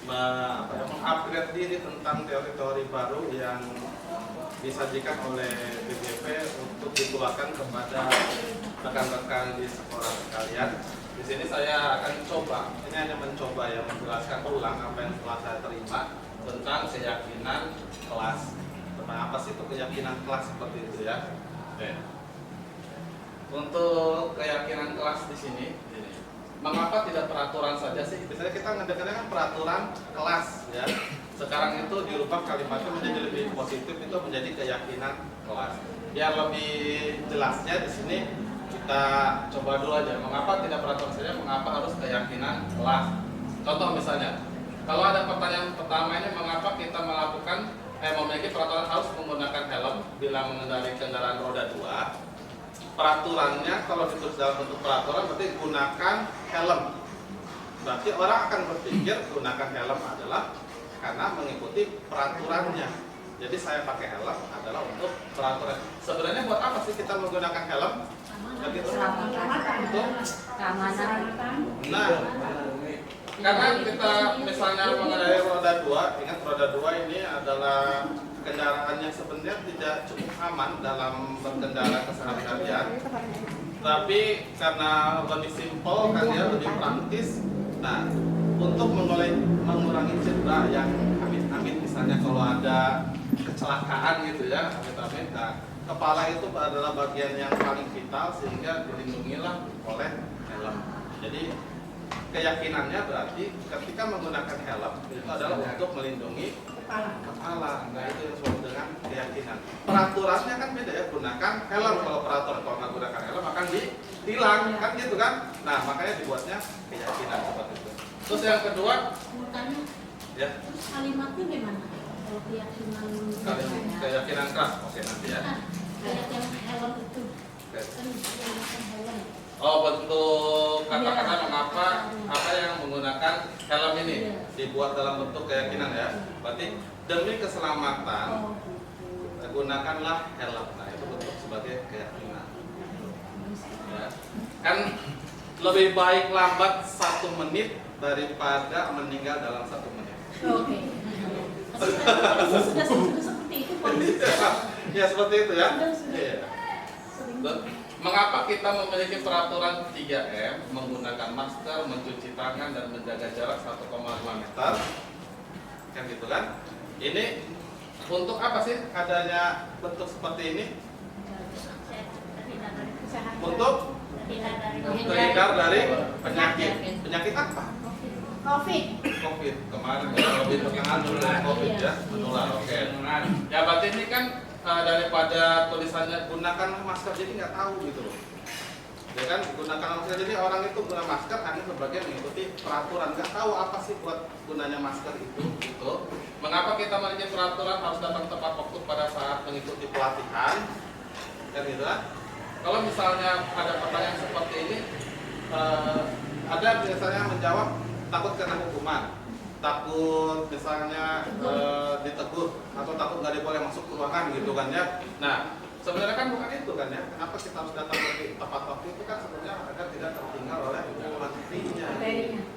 mengupgrade diri tentang teori-teori baru yang disajikan oleh BGP untuk ditularkan kepada rekan-rekan di sekolah sekalian. Di sini saya akan ini hanya mencoba ya menjelaskan ulang apa yang telah saya terima tentang keyakinan kelas. Apa sih itu keyakinan kelas seperti itu ya? Oke. Untuk keyakinan kelas di sini, mengapa tidak peraturan saja sih? Biasanya kita ngedengarnya kan peraturan kelas ya. Sekarang itu dirubah kalimatnya menjadi lebih positif, itu menjadi keyakinan kelas. Biar lebih jelasnya di sini kita coba dulu aja. Mengapa tidak peraturan saja? Mengapa harus keyakinan kelas? Contoh misalnya, kalau ada pertanyaan pertama ini, mengapa kita memiliki peraturan harus menggunakan helm bila mengendarai kendaraan roda 2? Peraturannya kalau ditulis dalam bentuk peraturan berarti gunakan helm. Berarti orang akan berpikir gunakan helm adalah karena mengikuti peraturannya. Jadi saya pakai helm adalah untuk peraturan. Sebenarnya buat apa sih kita menggunakan helm? Begitu. Untuk keamanan. Nah, karena kita misalnya mengendarai roda 2, ingat roda 2 ini adalah kendaraan yang sebenarnya tidak cukup aman dalam berkendara keseharian. Tapi karena lebih simpel kan ya, lebih praktis. Nah, untuk mengurangi cedera yang amit-amit, misalnya kalau ada kecelakaan gitu ya, amit-amit. Nah, kepala itu adalah bagian yang paling vital sehingga dilindungilah oleh helm. Jadi keyakinannya berarti ketika menggunakan helm itu adalah untuk melindungi kepala. Nah, itu yang disebut dengan keyakinan. Peraturannya kan beda ya, gunakan helm. Kalau peraturan kalau nggak gunakan helm akan ditilang kan gitu kan. Nah, makanya dibuatnya keyakinan seperti itu. Terus yang kedua, Tanya, ya terus kalimatnya gimana? Kalau keyakinan keyakinan keras. Oke, nanti ya. kayak yang helm itu Oke. kan menggunakan helm. Oh, bentuk kata-kata mengapa apa yang menggunakan helm ini dibuat dalam bentuk keyakinan ya. Berarti demi keselamatan Oh, gitu. gunakanlah helm. Nah, itu bentuk sebagai keyakinan. Ya. Kan lebih baik lambat 1 menit daripada meninggal dalam 1 menit. Oke. Sudah seperti itu polisi. Ya seperti itu ya. Sudah. Iya. Sering. Mengapa kita memiliki peraturan 3M, menggunakan masker, mencuci tangan, dan menjaga jarak 1,5 meter? Kan gitu kan? Ini untuk apa sih adanya bentuk seperti ini? Untuk terhindar dari penyakit. Penyakit apa? COVID. COVID. Kemarin ya, lebih terkenal dulu dari COVID ya. Menular. Oke. Ya berarti ini kan daripada tulisannya gunakan masker, jadi nggak tahu gitu loh. Ya kan, gunakan masker, jadi orang itu guna masker hanya sebagai mengikuti peraturan, nggak tahu apa sih buat gunanya masker itu gitu. Mengapa kita memiliki peraturan harus datang tepat waktu pada saat mengikuti pelatihan, kan gitu kan? Kalau misalnya ada pertanyaan seperti ini, ada biasanya menjawab takut kena hukuman, takut misalnya ditegur, atau takut nggak boleh masuk ke ruangan gitu kan ya. Nah, sebenarnya kan bukan itu kan ya. Kenapa kita harus datang lebih tepat waktu itu kan sebenarnya agar tidak tertinggal oleh materinya.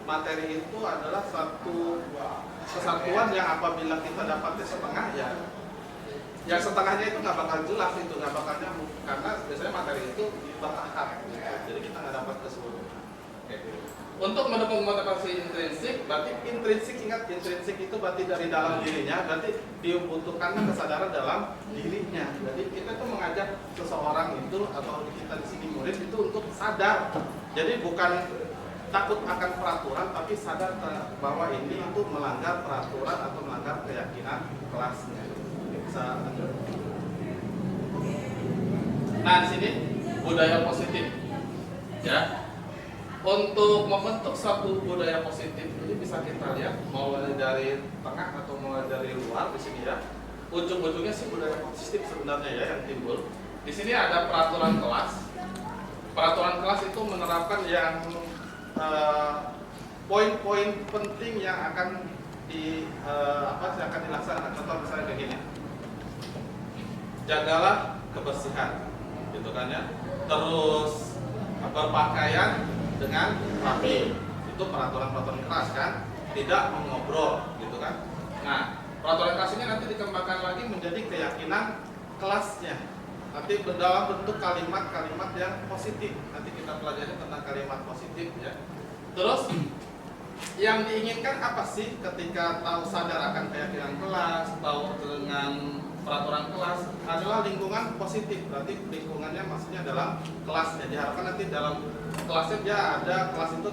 Materi itu adalah satu kesatuan yang apabila kita dapatnya setengah ya, yang setengahnya itu nggak bakal jelas, itu nggak bakal nyambung karena biasanya materi itu bertahap gitu. Jadi kita nggak dapat keseluruhan. Oke. Untuk mendukung motivasi intrinsik, berarti intrinsik, ingat intrinsik itu berarti dari dalam dirinya, berarti dibutuhkan kesadaran dalam dirinya. Jadi kita tuh mengajak seseorang itu atau kita di sini murid itu untuk sadar. Jadi bukan takut akan peraturan, tapi sadar bahwa ini itu melanggar peraturan atau melanggar keyakinan kelasnya. Bisa lanjut. Nah di sini budaya positif, ya. Untuk membentuk suatu budaya positif ini bisa kita lihat mulai dari tengah atau mulai dari luar di sini ya. Ujung-ujungnya sih budaya positif sebenarnya ya yang timbul. Di sini ada peraturan kelas. Peraturan kelas itu menerapkan yang poin-poin penting yang akan akan dilaksanakan. Contoh misalnya kayak gini. Jagalah kebersihan, gitu kan ya. Terus berpakaian dengan rapi, itu peraturan-peraturan keras kan, tidak mengobrol gitu kan. Nah, peraturan kelas ini nanti dikembangkan lagi menjadi keyakinan kelasnya, nanti dalam bentuk kalimat-kalimat yang positif. Nanti kita pelajari tentang kalimat positif ya. Terus yang diinginkan apa sih ketika tahu sadar akan keyakinan kelas, tahu dengan peraturan kelas adalah lingkungan positif. Berarti lingkungannya maksudnya dalam kelasnya. Diharapkan nanti dalam kelasnya dia ada kelas itu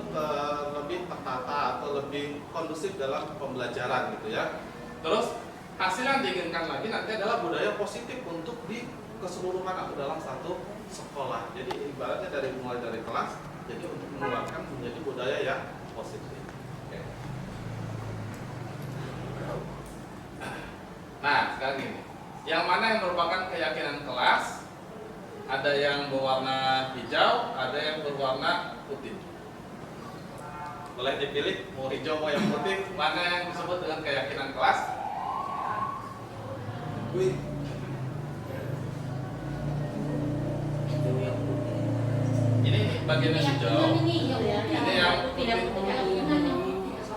lebih tertata atau lebih kondusif dalam pembelajaran gitu ya. Terus hasil yang diinginkan lagi nanti adalah budaya positif untuk di keseluruhan atau dalam satu sekolah. Jadi ibaratnya mulai dari kelas, jadi untuk menularkan menjadi budaya yang positif. Oke. Nah, sekarang ini, yang mana yang merupakan keyakinan kelas? Ada yang berwarna hijau, ada yang berwarna putih. Boleh dipilih mau hijau mau yang putih, mana yang disebut dengan keyakinan kelas? Ini bagiannya hijau. Ini yang putih.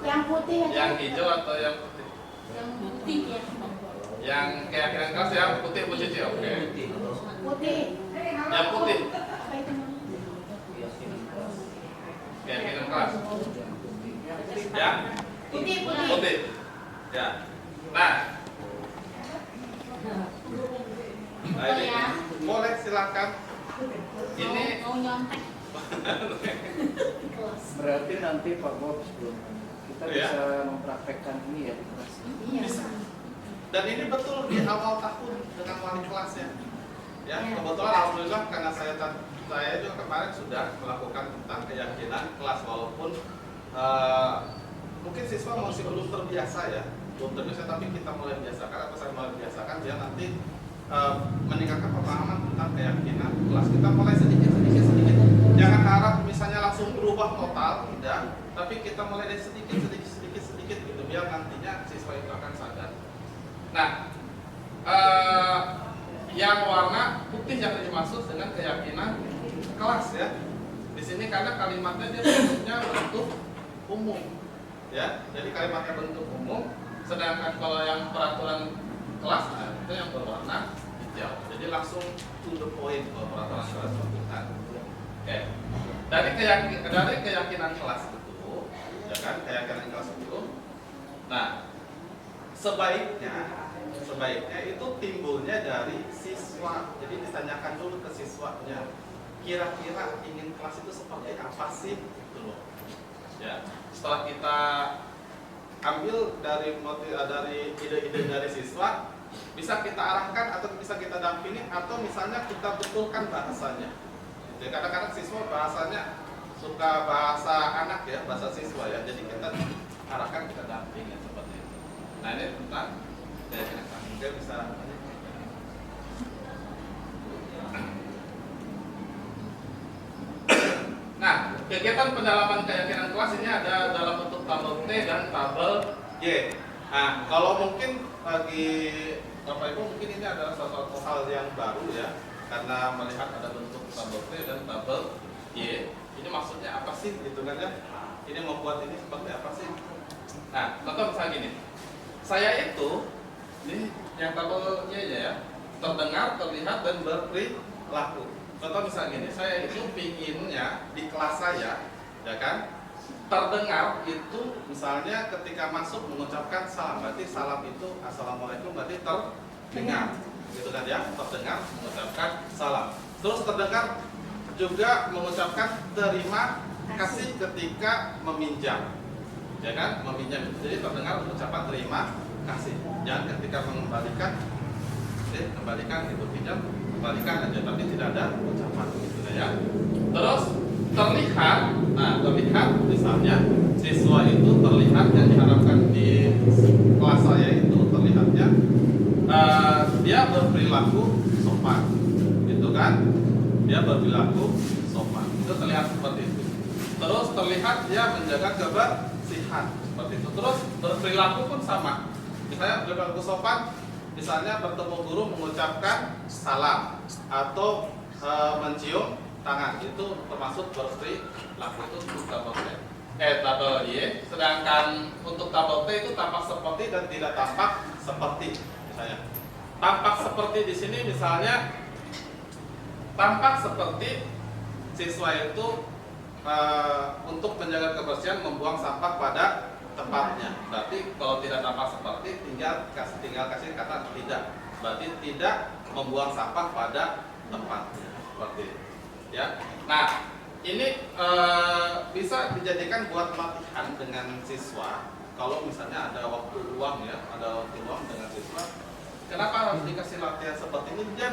Yang putih Yang hijau atau yang putih? Yang putih ya. Yang keyakinan kelas yang putih Bu Cici, oke. Putih. Yang putih, Apa itu namanya? keyakinan kelas. Ya, Putih, putih. putih. Ya. Nah, ini boleh silakan. Ini Mau nyontek. Berarti nanti Pak Bob sebelum kita Iya. bisa mempraktekkan ini ya di kelas. Iya. bisa. Dan ini betul di awal tahun dengan wali kelas ya. Ya, kebetulan alhamdulillah karena saya juga kemarin sudah melakukan tentang keyakinan kelas walaupun mungkin siswa masih belum terbiasa ya, belum terbiasa, tapi kita mulai biasakan atau saya mulai biasakan dia nanti meningkatkan pemahaman tentang keyakinan kelas. Kita mulai sedikit. Jangan harap misalnya langsung berubah total, tidak, tapi kita mulai dari sedikit gitu biar nantinya siswa itu akan sadar. Nah, yang warna putih yang dimaksud dengan keyakinan kelas ya. Di sini karena kalimatnya dia bentuknya bentuk umum, ya. Jadi kalimatnya bentuk umum, sedangkan kalau yang peraturan kelas itu yang berwarna hijau. Jadi langsung to the point kalau peraturan kelas bukan. Oke. Dari keyakinan kelas itu, ya kan, keyakinan kelas itu. Nah, sebaiknya itu timbulnya dari siswa. Jadi ditanyakan dulu ke siswanya, kira-kira ingin kelas itu seperti apa sih, gitu loh. Ya, setelah kita ambil dari ide-ide dari siswa, bisa kita arahkan atau bisa kita dampingi atau misalnya kita betulkan bahasanya. Jadi kadang-kadang siswa bahasanya suka bahasa anak ya, bahasa siswa ya. Jadi kita arahkan, kita dampingi seperti itu. Nah ini tentang keyakinan kelas. Mungkin bisa. Nah, kegiatan pendalaman keyakinan kelas ini ada dalam bentuk tabel T dan tabel Y. Nah, kalau mungkin bagi Bapak Ibu mungkin ini adalah suatu hal yang baru ya, karena melihat ada bentuk tabel T dan tabel Y. Ini maksudnya apa sih gitu kan ya? Ini membuat ini seperti apa sih? Nah, contoh misalnya gini. Saya itu ini yang tabel Y ya, terdengar, terlihat dan berperilaku. Contoh misalnya gini, saya itu pinginnya di kelas saya, ya kan, terdengar itu misalnya ketika masuk mengucapkan salam, berarti salam itu assalamualaikum, berarti terdengar, gitu kan ya, terdengar mengucapkan salam. Terus terdengar juga mengucapkan terima kasih ketika meminjam, ya kan, meminjam. Jadi terdengar ucapan terima kasih. Jangan ketika mengembalikan, kembalikan itu pinjam. Kembalikan aja, tapi tidak ada ucapan gitu ya. Terus terlihat, nah terlihat misalnya siswa itu terlihat yang diharapkan di kelas saya itu terlihatnya dia berperilaku sopan, gitu kan? Dia berperilaku sopan, itu terlihat seperti itu. Terus terlihat dia menjaga kebersihan seperti itu. Terus berperilaku pun sama. Misalnya berperilaku sopan, misalnya bertemu guru mengucapkan salam atau mencium tangan, itu termasuk berperilaku. Itu untuk tabel T. Tabel Y. Sedangkan untuk tabel T itu tampak seperti dan tidak tampak seperti. Misalnya tampak seperti di sini misalnya tampak seperti siswa itu untuk menjaga kebersihan membuang sampah pada tempatnya. Berarti kalau tidak tampak seperti tinggal kasih kata tidak. Berarti tidak membuang sampah pada tempatnya. Seperti itu. Ya. Nah, ini bisa dijadikan buat latihan dengan siswa. Kalau misalnya ada waktu luang ya, ada waktu luang dengan siswa, Kenapa harus dikasih latihan seperti ini? Biar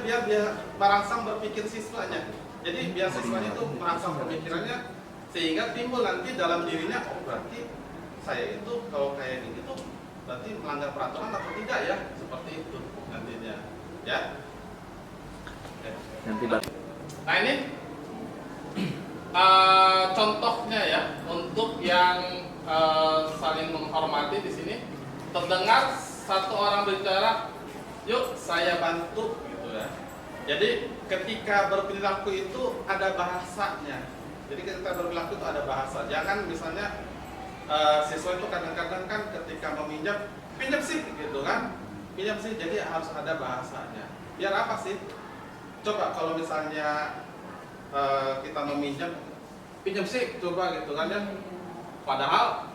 merangsang berpikir siswanya. Jadi biar siswanya itu merangsang pemikirannya sehingga timbul nanti dalam dirinya, oh berarti saya itu kalau kayak gini tuh berarti melanggar peraturan atau tidak ya, seperti itu nantinya ya. Nanti Nah ini contohnya ya untuk yang saling menghormati di sini. Terdengar satu orang berbicara, yuk saya bantu gitu ya. Jadi ketika berperilaku itu ada bahasanya. Jadi ketika berperilaku itu ada bahasa. Jangan misalnya siswa itu kadang-kadang kan ketika meminjam, pinjam sih gitu kan, pinjam sih. Jadi harus ada bahasanya. Biar apa sih? Coba kalau misalnya kita meminjam, pinjam sih, coba gitu kan ya. Padahal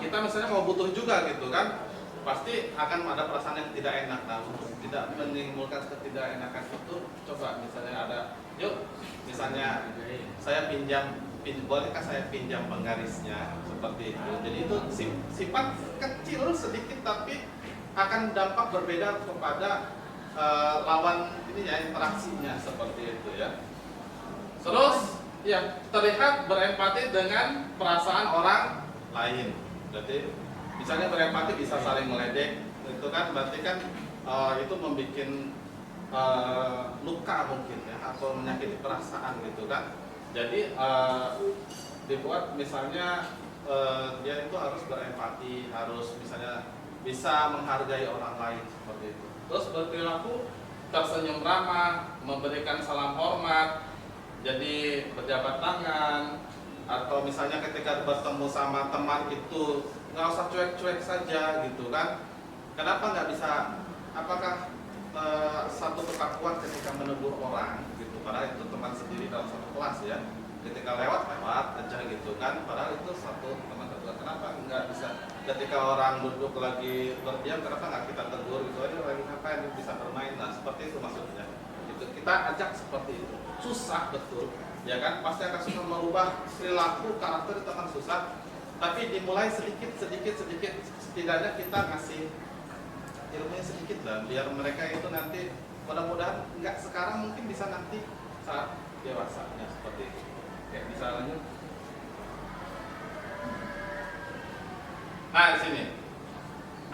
kita misalnya mau butuh juga gitu kan, pasti akan ada perasaan yang tidak enak. Nah, untuk tidak menimbulkan ketidakenakan itu, coba misalnya ada, yuk misalnya saya bolehkah saya pinjam penggarisnya seperti itu. Jadi itu sifat kecil sedikit tapi akan dampak berbeda kepada lawan ini ya, interaksinya seperti itu ya. Terus ya terlihat berempati dengan perasaan orang lain. Jadi misalnya berempati bisa saling meledek, itu kan berarti kan itu membuat luka mungkin ya, atau menyakiti perasaan gitu kan. Jadi dibuat misalnya dia itu harus berempati, harus misalnya bisa menghargai orang lain seperti itu. Terus berperilaku tersenyum ramah, memberikan salam hormat, jadi berjabat tangan, atau misalnya ketika bertemu sama teman itu nggak usah cuek-cuek saja gitu kan. Kenapa nggak bisa? Apakah satu ketakuan ketika menegur orang gitu, padahal itu teman sendiri dalam satu kelas ya, ketika lewat aja gitu kan, padahal itu satu teman kedua. Kenapa nggak bisa ketika orang duduk lagi berdiam, kenapa nggak kita tegur gitu aja, lagi ngapain, bisa bermain lah, seperti itu maksudnya gitu. Kita ajak seperti itu. Susah betul ya kan, pasti akan susah merubah perilaku karakter teman, susah, tapi dimulai sedikit setidaknya kita ngasih ilmunya sedikit lah, biar mereka itu nanti mudah-mudahan nggak sekarang, mungkin bisa nanti saat dewasanya seperti itu. Oke, bisa lanjut. Nah di sini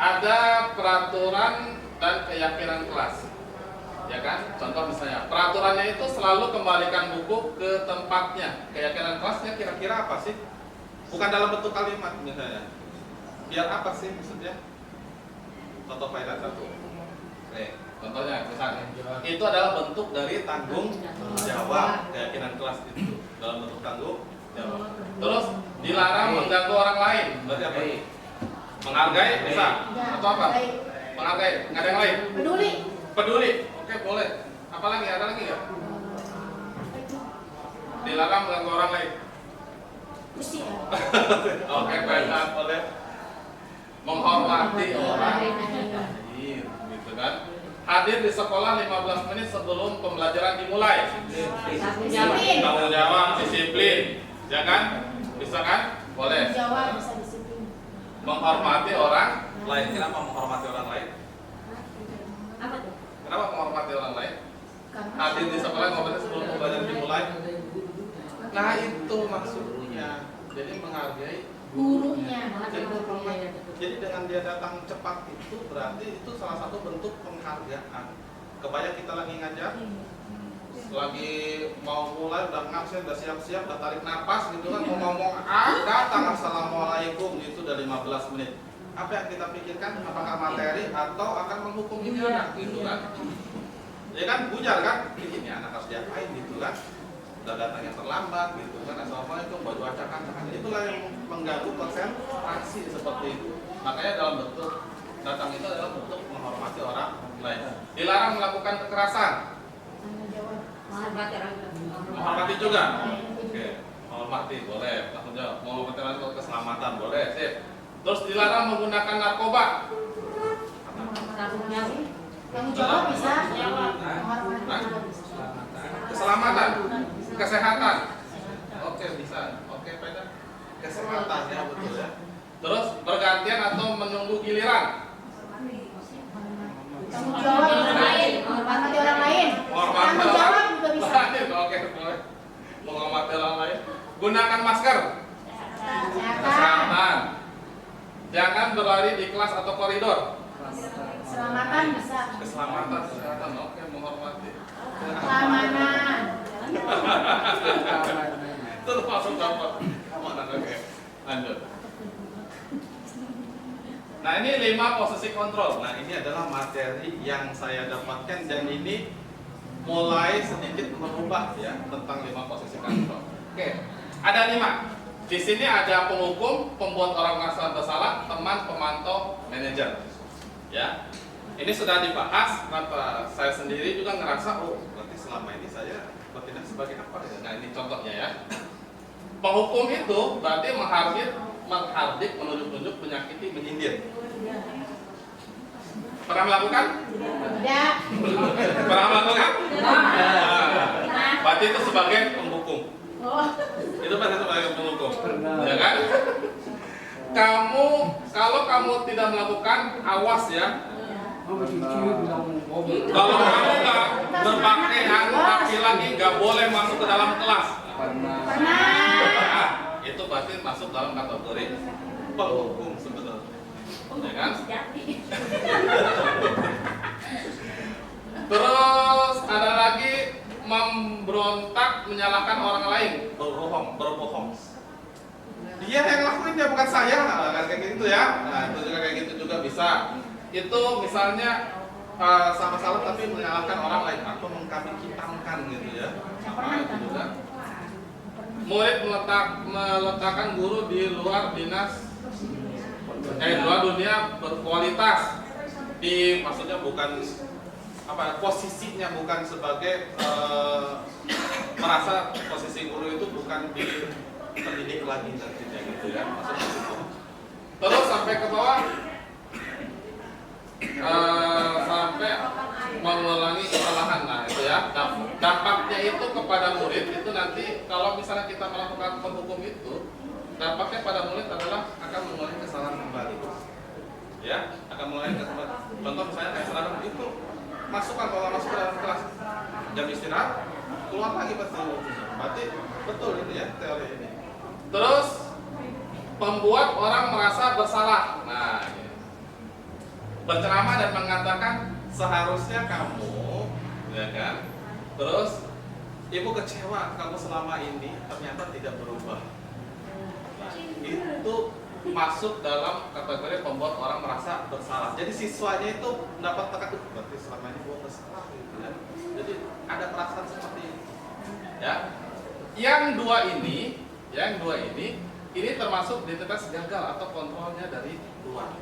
ada peraturan dan keyakinan kelas, ya kan? Contoh misalnya peraturannya itu selalu kembalikan buku ke tempatnya. Keyakinan kelasnya kira-kira apa sih? Bukan dalam bentuk kalimat misalnya. Biar apa sih maksudnya? Contoh faedah satu. Oke, contohnya misalnya itu adalah bentuk dari tanggung jawab. Keyakinan kelas itu dalam bentuk tanggung jawab. Terus dilarang mengganggu orang lain. Berarti apa? Menghargai bisa atau apa? Menghargai. Nggak ada yang lain? Peduli. Oke, boleh. Apalagi? Ada lagi nggak? Dilarang mengganggu orang lain. Oke, baiklah, boleh. Menghormati orang lain, gitu kan? Hadir di sekolah 15 menit sebelum pembelajaran dimulai. Tanggung jawab, disiplin, ya kan? Bisa kan? Boleh. Menghormati orang lain. Kenapa menghormati orang lain? Kenapa menghormati orang lain? Hadir di sekolah 15 menit sebelum pembelajaran dimulai. Nah itu maksudnya. Jadi menghargai gurunya. Jadi dengan dia datang cepat itu berarti itu salah satu bentuk penghargaan. Kebayang kita lagi ngajar, lagi mau mulai, udah ngabsen, udah siap-siap, udah tarik napas gitu kan, mau ngomong datang assalamualaikum gitu udah 15 menit. Apa yang kita pikirkan? Apakah materi atau akan menghukum ini anak gitu kan? Ya kan bujar kan? Ini anak harus diapain gitu kan? Udah datangnya terlambat gitu kan, assalamualaikum, baju acak-acakan, itulah yang mengganggu konsentrasi seperti itu. Makanya dalam bentuk datang itu adalah bentuk menghormati orang lain. Dilarang melakukan kekerasan. Menghormati juga. Oke, menghormati boleh. Tanggung jawab. Menghormati orang lain, keselamatan boleh. Sip. Terus dilarang menggunakan narkoba. Tanggung jawab bisa. Keselamatan, kesehatan. Oke, bisa. Oke, Pak. Kesehatan ya, betul ya. Terus bergantian atau menunggu giliran. Tanggung jawab orang lain, menghormati orang lain. Tanggung jawab juga bisa. Oke, boleh. Menghormati orang lain. Gunakan masker. Kesehatan, Kesehatan. Jangan berlari di kelas atau koridor. keselamatan bisa. Keselamatan, kesehatan. Oke, menghormati. Keamanan. Itu langsung dapat. Keamanan, oke. Lanjut. Nah, ini 5 posisi kontrol. Nah, ini adalah materi yang saya dapatkan dan ini mulai sedikit merubah ya tentang 5 posisi kontrol. Oke, ada 5. Di sini ada penghukum, pembuat orang merasa bersalah, teman, pemantau, manajer. Ya, ini sudah dibahas. Kenapa saya sendiri juga ngerasa, oh, berarti selama ini saya bertindak sebagai apa ya? Nah, ini contohnya ya. Penghukum itu berarti menghardik, menunjuk-nunjuk, menyakiti, menyindir. Pernah melakukan? Tidak. Pernah melakukan? Nah. Berarti itu sebagai penghukum. Oh. Itu berarti sebagai penghukum. Pernah. Ya kan? Kalau kamu tidak melakukan, awas ya. Kalau kamu nggak berpakaian laki-laki nggak boleh masuk ke dalam kelas. Pernah. Nah, itu berarti masuk dalam kategori penghukum sebenarnya. Ya kan? Terus ada lagi memberontak, menyalahkan orang lain, berbohong. Dia yang lakuin, dia bukan saya, kan kayak gitu ya. Nah, itu juga kayak gitu juga bisa. Itu misalnya sama salah tapi menyalahkan orang lain atau mengkambing hitamkan gitu ya. Sama itu juga. Murid meletakkan guru di luar luar dunia berkualitas. Maksudnya bukan posisinya bukan sebagai merasa posisi guru itu bukan di pendidik lagi nantinya gitu ya, maksudnya gitu. Terus sampai ke bawah sampai mengulangi kesalahan. Nah itu ya, dampaknya itu kepada murid itu nanti kalau misalnya kita melakukan penghukum itu, dampaknya pada murid adalah akan mengulangi kesalahan kembali, ya, akan mengulangi kesalahan. Contoh misalnya kayak kesalahan itu masukkan, kalau masuk ke dalam kelas jam istirahat keluar lagi berarti betul itu ya teori ini. Terus membuat orang merasa bersalah. Nah, berceramah dan mengatakan seharusnya kamu, ya kan? Terus ibu kecewa kamu selama ini ternyata tidak berubah. Nah, itu masuk dalam kategori pembuat orang merasa bersalah. Jadi siswanya itu mendapat tekanan, berarti selama ini gua bersalah gitu ya. Jadi ada perasaan seperti ini. Ya. Yang dua ini termasuk identitas gagal atau kontrolnya dari luar.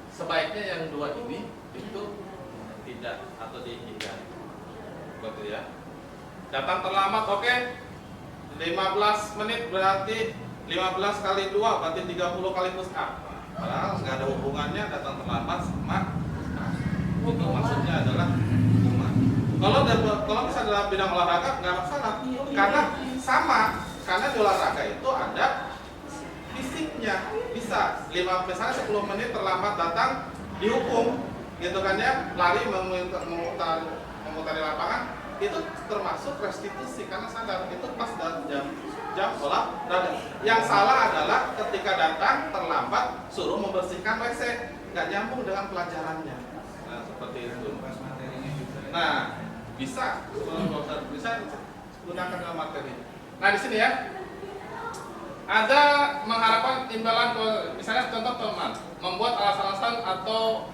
Sebaiknya yang dua ini itu tidak atau dihindari. Betul ya. Datang terlambat, oke. 15 menit berarti 15 kali 2 berarti 30 kali push up. Padahal nggak ada hubungannya datang terlambat sama itu maksudnya adalah hukuman. Kalau misalnya dalam bidang olahraga nggak masalah karena sama, karena di olahraga itu ada fisiknya, bisa misalnya 10 menit terlambat datang dihukum gitu kan ya, lari memutari lapangan itu termasuk restitusi karena sadar itu pas jam olahraga. Yang salah adalah ketika datang terlambat suruh membersihkan WC, nggak nyambung dengan pelajarannya. Nah seperti itu. Nah bisa gunakan dalam materi. Nah di sini ya ada mengharapkan imbalan, misalnya contoh teman membuat alasan-alasan atau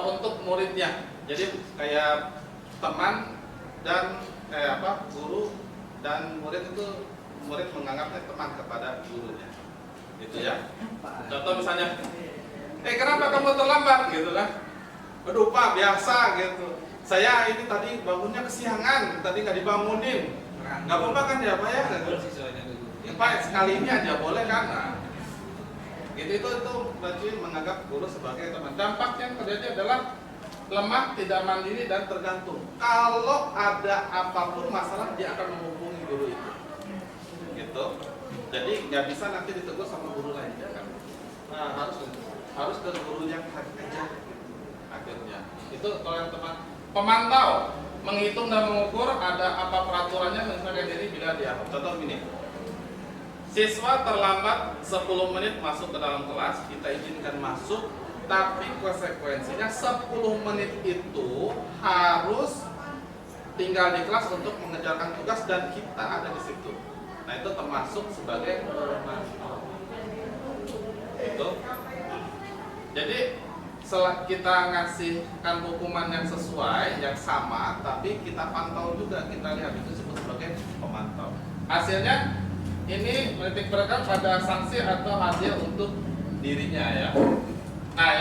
untuk muridnya. Jadi kayak teman dan guru dan murid itu, murid menganggapnya teman kepada gurunya, gitu ya. Contoh misalnya, kenapa kamu terlambat, gitu kan? Aduh Pak, biasa gitu. Saya ini tadi bangunnya kesiangan, tadi nggak dibangunin. Nggak apa-apa kan ya Pak ya? Ya Pak, sekali ini aja boleh kan? Nah, gitu itu berarti menganggap guru sebagai teman. Dampak yang terjadi adalah lemah, tidak mandiri dan tergantung. Kalau ada apapun masalah dia akan menghubungi guru itu. Gitu. Jadi nggak bisa nanti ditegur sama guru lain ya kan. Nah, harus ke guru yang ajar. akhirnya. Itu kalau yang teman pemantau menghitung dan mengukur ada apa peraturannya misalkan ini bila dia. Contoh ini. Siswa terlambat 10 menit masuk ke dalam kelas, kita izinkan masuk, tapi konsekuensinya 10 menit itu harus tinggal di kelas untuk mengerjakan tugas dan kita ada di situ. Nah, itu termasuk sebagai pemantau. Itu. Jadi setelah kita ngasihkan hukuman yang sesuai, yang sama, tapi kita pantau juga, kita lihat itu disebut sebagai pemantau. Hasilnya ini menitik beratkan pada sanksi atau hadiah untuk dirinya ya. Nah,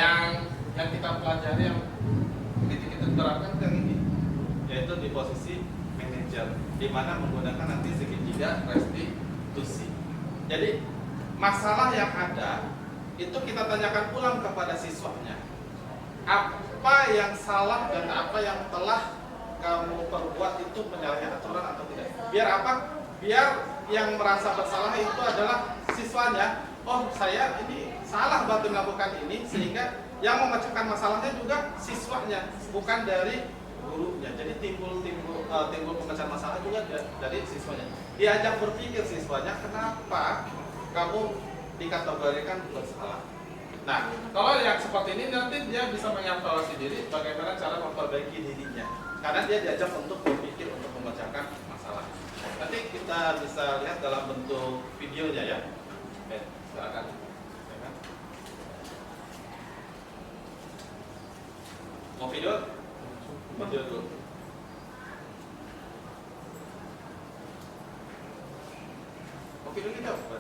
yang kita pelajari yang kita terapkan yang ini, yaitu di posisi manajer, di mana menggunakan nanti segitiga restitusi. Jadi masalah yang ada itu kita tanyakan ulang kepada siswanya. Apa yang salah dan apa yang telah kamu perbuat itu menyalahi aturan atau tidak? Biar apa? Biar yang merasa bersalah itu adalah siswanya. Oh, saya ini salah waktu melakukan ini, sehingga yang memecahkan masalahnya juga siswanya, bukan dari gurunya. Jadi timbul pemecahan masalah juga dari siswanya. Diajak berpikir siswanya, kenapa kamu dikategorikan bersalah. Nah, kalau yang seperti ini nanti dia bisa mengevaluasi diri bagaimana cara memperbaiki dirinya. Karena dia diajak untuk berpikir untuk memecahkan masalah. Nanti kita bisa lihat dalam bentuk videonya ya. Silakan. Mau video? Video dulu. Mau video kita apa?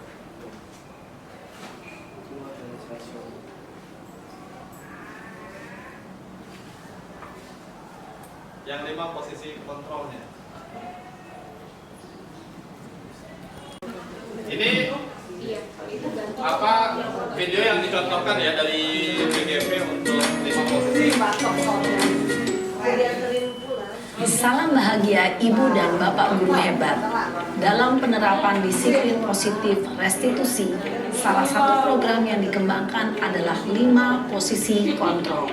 Yang 5 posisi kontrolnya. Ini apa video yang dicontohkan ya dari BGP untuk 5 posisi. Salam bahagia Ibu dan Bapak Guru hebat. Dalam penerapan disiplin positif restitusi, salah satu program yang dikembangkan adalah 5 posisi kontrol.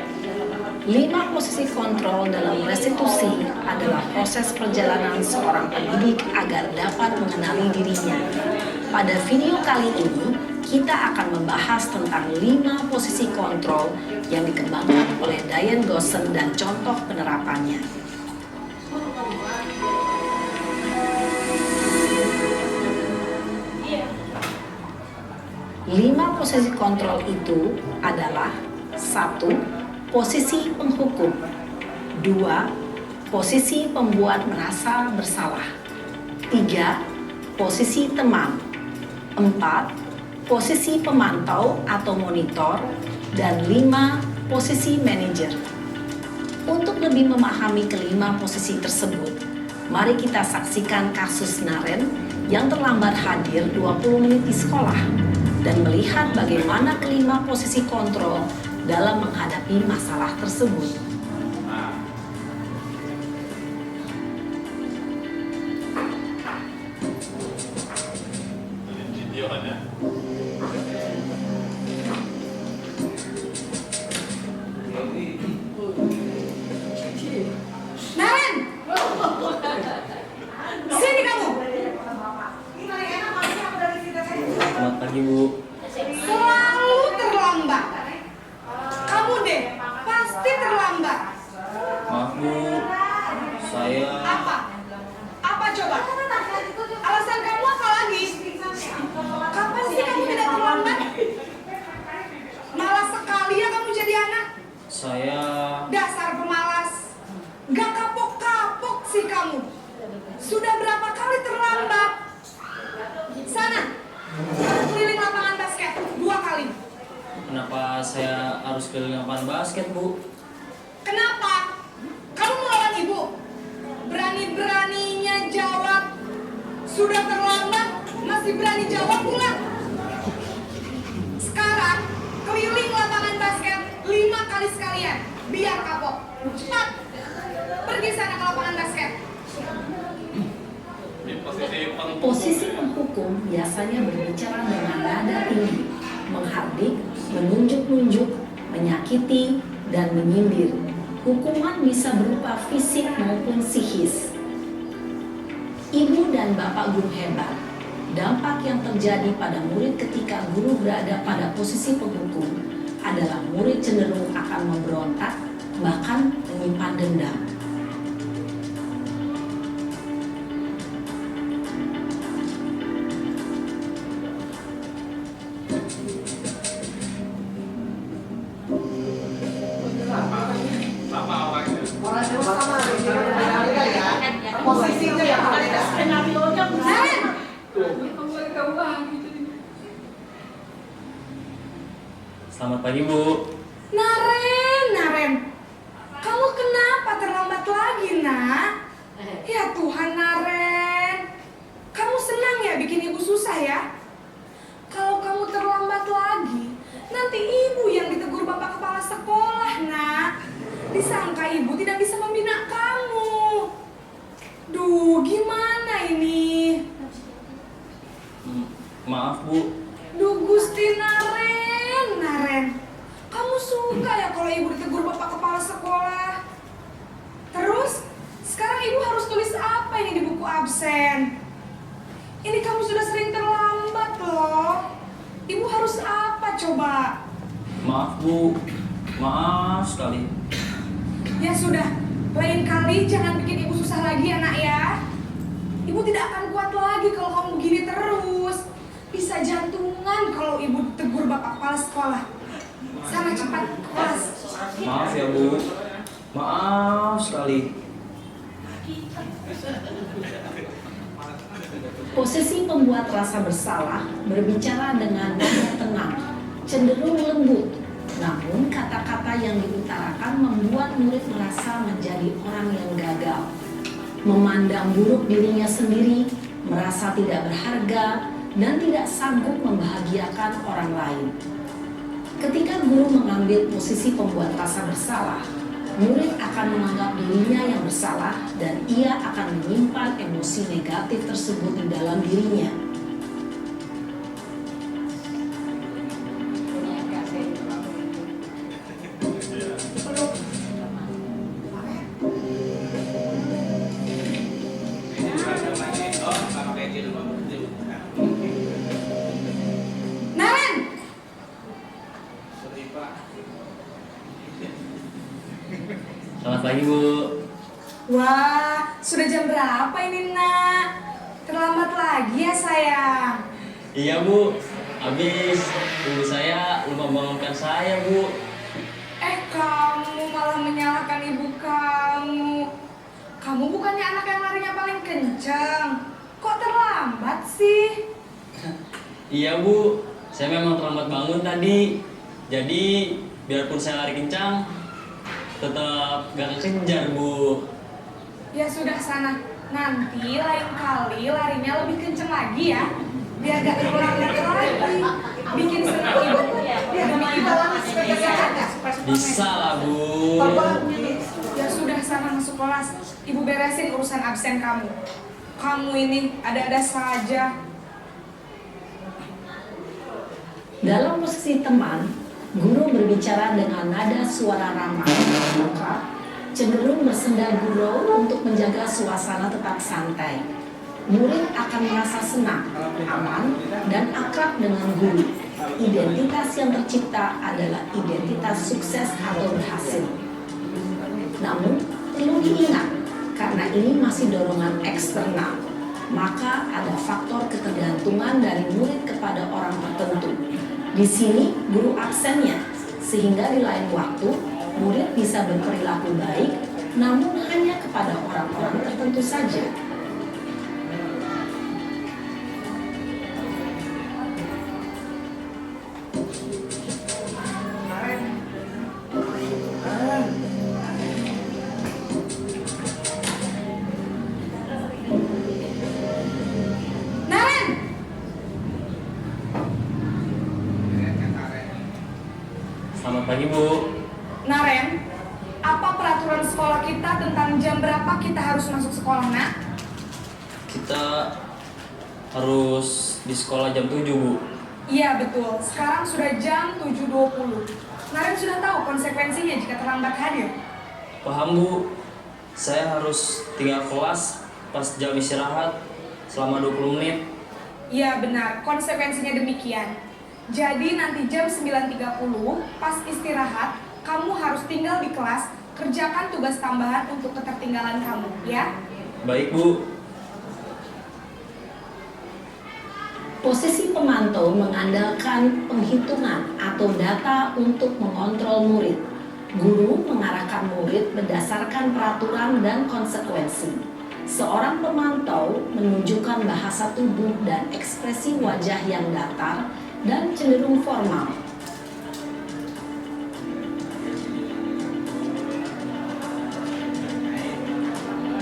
5 posisi kontrol dalam restitusi adalah proses perjalanan seorang pendidik agar dapat mengenali dirinya. Pada video kali ini, kita akan membahas tentang 5 posisi kontrol yang dikembangkan oleh Diane Gossen dan contoh penerapannya. 5 posisi kontrol itu adalah 1. Posisi penghukum. 2. Posisi pembuat merasa bersalah. 3. Posisi teman. 4. Posisi pemantau atau monitor. Dan 5. Posisi manajer. Untuk lebih memahami kelima posisi tersebut, mari kita saksikan kasus Naren yang terlambat hadir 20 menit di sekolah dan melihat bagaimana kelima posisi kontrol dalam menghadapi masalah tersebut. Videonya. Naren! Sini kamu! Selamat pagi, Bu. Selalu terlambat. Kamu deh, pasti terlambat. Maaf, Bu. Saya Apa? Apa coba? Alasan kamu apa lagi? Kapan sih kamu tidak terlambat? Malas sekali ya kamu jadi anak. saya Dasar pemalas. Gak kapok-kapok sih kamu. Sudah berapa kali terlambat? Sana, keliling lapangan basket 2 kali. kenapa saya harus keliling lapangan basket, Bu? Kenapa? Kamu melawan ibu? Berani-beraninya jawab. Sudah terlambat, masih berani jawab pula. Sekarang, keliling lapangan basket 5 kali sekalian. Biar kapok. Cepat. Pergi sana ke lapangan basket. Di posisi penghukum. Posisi penghukum biasanya berbicara dengan nada tinggi, menghardik, menunjuk-nunjuk, menyakiti, dan menyindir. Hukuman bisa berupa fisik maupun psikis. Ibu dan bapak guru hebat. Dampak yang terjadi pada murid ketika guru berada pada posisi penghukum adalah murid cenderung akan memberontak, bahkan menyimpan dendam. Sama orangnya. Orangnya sama, beda ya. Posisinya yang berbeda. Naren, Selamat pagi, Bu. Naren, kamu kenapa terlambat lagi, nak? Ya Tuhan, Naren, kamu senang ya bikin ibu susah ya? Kalau kamu terlambat lagi, nanti ibu yang ditegur bapak kepala sekolah, nak. Disangka ibu tidak bisa membina kamu. Duh, gimana ini? Maaf, Bu. Duh, Gusti Naren, kamu suka ya kalau ibu ditegur bapak kepala sekolah? Terus, sekarang ibu harus tulis apa ini di buku absen? Ini kamu sudah sering terlambat loh. Ibu harus apa coba? Maaf, Bu. Maaf sekali. Ya sudah, lain kali jangan bikin ibu susah lagi ya, nak ya. Ibu tidak akan kuat lagi kalau kamu begini terus. Bisa jantungan kalau ibu tegur bapak kepala sekolah. Sana cepat ke kelas. Maaf ya, Bu. Maaf sekali. Posisi pembuat rasa bersalah berbicara dengan nada tenang, cenderung lembut. Namun kata-kata yang diutarakan membuat murid merasa menjadi orang yang gagal. Memandang buruk dirinya sendiri, merasa tidak berharga, dan tidak sanggup membahagiakan orang lain. Ketika guru mengambil posisi pembuat rasa bersalah, murid akan menganggap dirinya yang bersalah dan ia akan menyimpan emosi negatif tersebut di dalam dirinya. Naren, Selamat pagi, Bu. wah, sudah jam berapa ini, nak? Terlambat lagi ya, sayang. Iya, Bu. Habis ibu saya lupa membangunkan saya, Bu. Kamu malah menyalahkan ibu kamu. Kamu bukannya anak yang larinya paling kencang. Kok terlambat sih? Iya, Bu. Saya memang terlambat bangun tadi. Jadi, biarpun saya lari kencang, tetap gak kekejar, Bu. Ya sudah sana. Nanti lain kali larinya lebih kencang lagi ya. Biar gak terulang lagi. Bikin senang ibu. Biar demi ibu. Bisa kan? Bisa lah, Bu. Ya sudah sana masuk kelas. Ibu beresin urusan absen kamu. Kamu ini ada-ada saja. Dalam posisi teman, guru berbicara dengan nada suara ramah, maka cenderung bersenda gurau untuk menjaga suasana tetap santai. Murid akan merasa senang, aman, dan akrab dengan guru. Identitas yang tercipta adalah identitas sukses atau berhasil. Namun, perlu diingat, karena ini masih dorongan eksternal, maka ada faktor ketergantungan dari murid kepada orang tertentu. Di sini, guru absennya, sehingga di lain waktu, murid bisa berperilaku baik, namun hanya kepada orang-orang tertentu saja. Naren! Selamat pagi, Bu. Naren, apa peraturan sekolah kita tentang jam berapa kita harus masuk sekolah, nak? Kita harus di sekolah jam 7, Bu. Iya betul, sekarang sudah jam 7.20. Naren sudah tahu konsekuensinya jika terlambat hadir? Paham Bu, saya harus tinggal kelas pas jam istirahat selama 20 menit. Iya benar, konsekuensinya demikian. Jadi nanti jam 9.30 pas istirahat, kamu harus tinggal di kelas, kerjakan tugas tambahan untuk ketertinggalan kamu, ya? Baik Bu. Posisi pemantau mengandalkan penghitungan atau data untuk mengontrol murid. Guru mengarahkan murid berdasarkan peraturan dan konsekuensi. Seorang pemantau menunjukkan bahasa tubuh dan ekspresi wajah yang datar dan cenderung formal.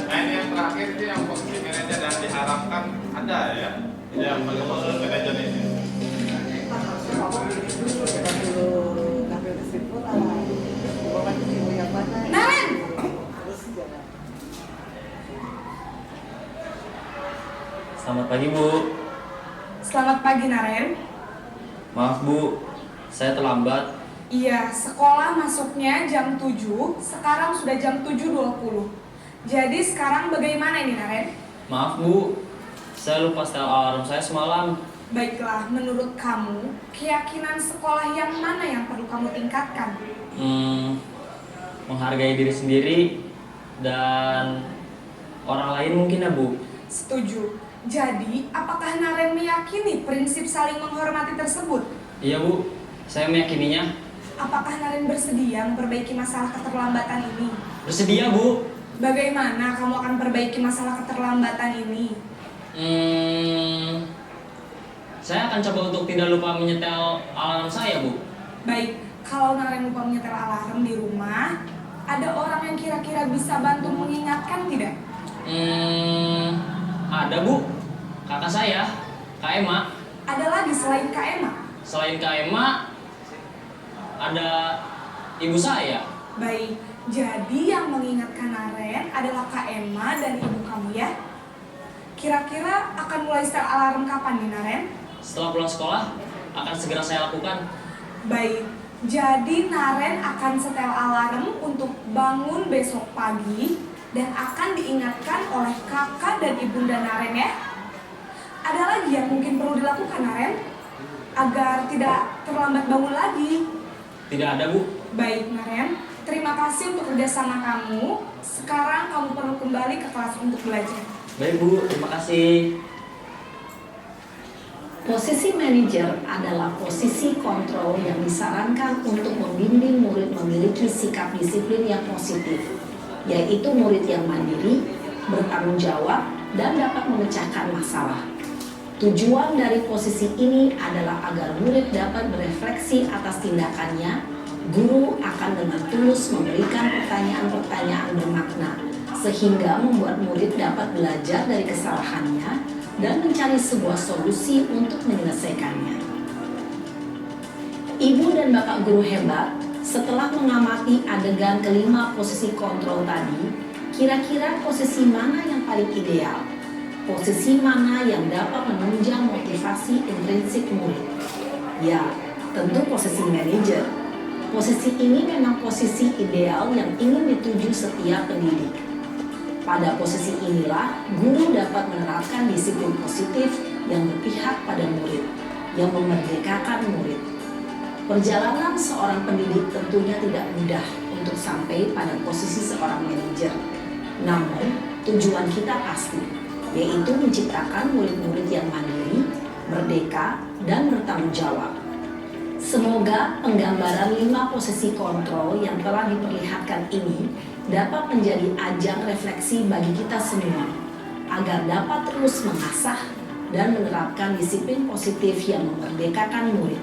Nah ini yang terakhir itu yang posisi manajer yang diharapkan ada ya. Ini yang pakai posisi manajer ini. Harusnya Bapak pilih dulu, jangan dulu ngambil kesimpulan. Bapak pilih yang mana? Naren! Terus jangan. Selamat pagi Bu. Selamat pagi Naren. Maaf Bu, saya terlambat. Iya, sekolah masuknya jam 7, sekarang sudah jam 7.20. Jadi sekarang bagaimana ini Naren? Maaf Bu, saya lupa setel alarm saya semalam. Baiklah, menurut kamu, keyakinan sekolah yang mana yang perlu kamu tingkatkan? Menghargai diri sendiri dan orang lain mungkin ya Bu. Setuju. Jadi, apakah Naren meyakini prinsip saling menghormati tersebut? Iya Bu, saya meyakininya. Apakah Naren bersedia memperbaiki masalah keterlambatan ini? Bersedia Bu. Bagaimana kamu akan perbaiki masalah keterlambatan ini? Saya akan coba untuk tidak lupa menyetel alarm saya Bu. Baik, kalau Naren lupa menyetel alarm di rumah, ada orang yang kira-kira bisa bantu mengingatkan tidak? Ada Bu, kakak saya, Kak Emma. Ada lagi selain Kak Emma? Selain Kak Emma, ada ibu saya. Baik, jadi yang mengingatkan Naren adalah Kak Emma dan ibu kamu ya? Kira-kira akan mulai setel alarm kapan nih Naren? Setelah pulang sekolah, akan segera saya lakukan. Baik, jadi Naren akan setel alarm untuk bangun besok pagi dan akan diingatkan oleh kakak dan ibunda Naren ya. Ada lagi yang mungkin perlu dilakukan Naren agar tidak terlambat bangun lagi? Tidak ada Bu. Baik Naren, terima kasih untuk kerjasama kamu. Sekarang kamu perlu kembali ke kelas untuk belajar. Baik Bu, terima kasih. Posisi manajer adalah posisi kontrol yang disarankan untuk membimbing murid memiliki sikap disiplin yang positif, yaitu murid yang mandiri, bertanggung jawab, dan dapat memecahkan masalah. Tujuan dari posisi ini adalah agar murid dapat berefleksi atas tindakannya. Guru akan dengan tulus memberikan pertanyaan-pertanyaan bermakna, sehingga membuat murid dapat belajar dari kesalahannya dan mencari sebuah solusi untuk menyelesaikannya. Ibu dan Bapak guru hebat, setelah mengamati adegan kelima posisi kontrol tadi, kira-kira posisi mana yang paling ideal? Posisi mana yang dapat menunjang motivasi intrinsik murid? Ya, tentu posisi manajer. Posisi ini memang posisi ideal yang ingin dituju setiap pendidik. Pada posisi inilah, guru dapat menerapkan disiplin positif yang berpihak pada murid, yang memerdekakan murid. Perjalanan seorang pendidik tentunya tidak mudah untuk sampai pada posisi seorang manajer. Namun, tujuan kita pasti, yaitu menciptakan murid-murid yang mandiri, merdeka, dan bertanggung jawab. Semoga penggambaran 5 posisi kontrol yang telah diperlihatkan ini dapat menjadi ajang refleksi bagi kita semua, agar dapat terus mengasah dan menerapkan disiplin positif yang memerdekakan murid.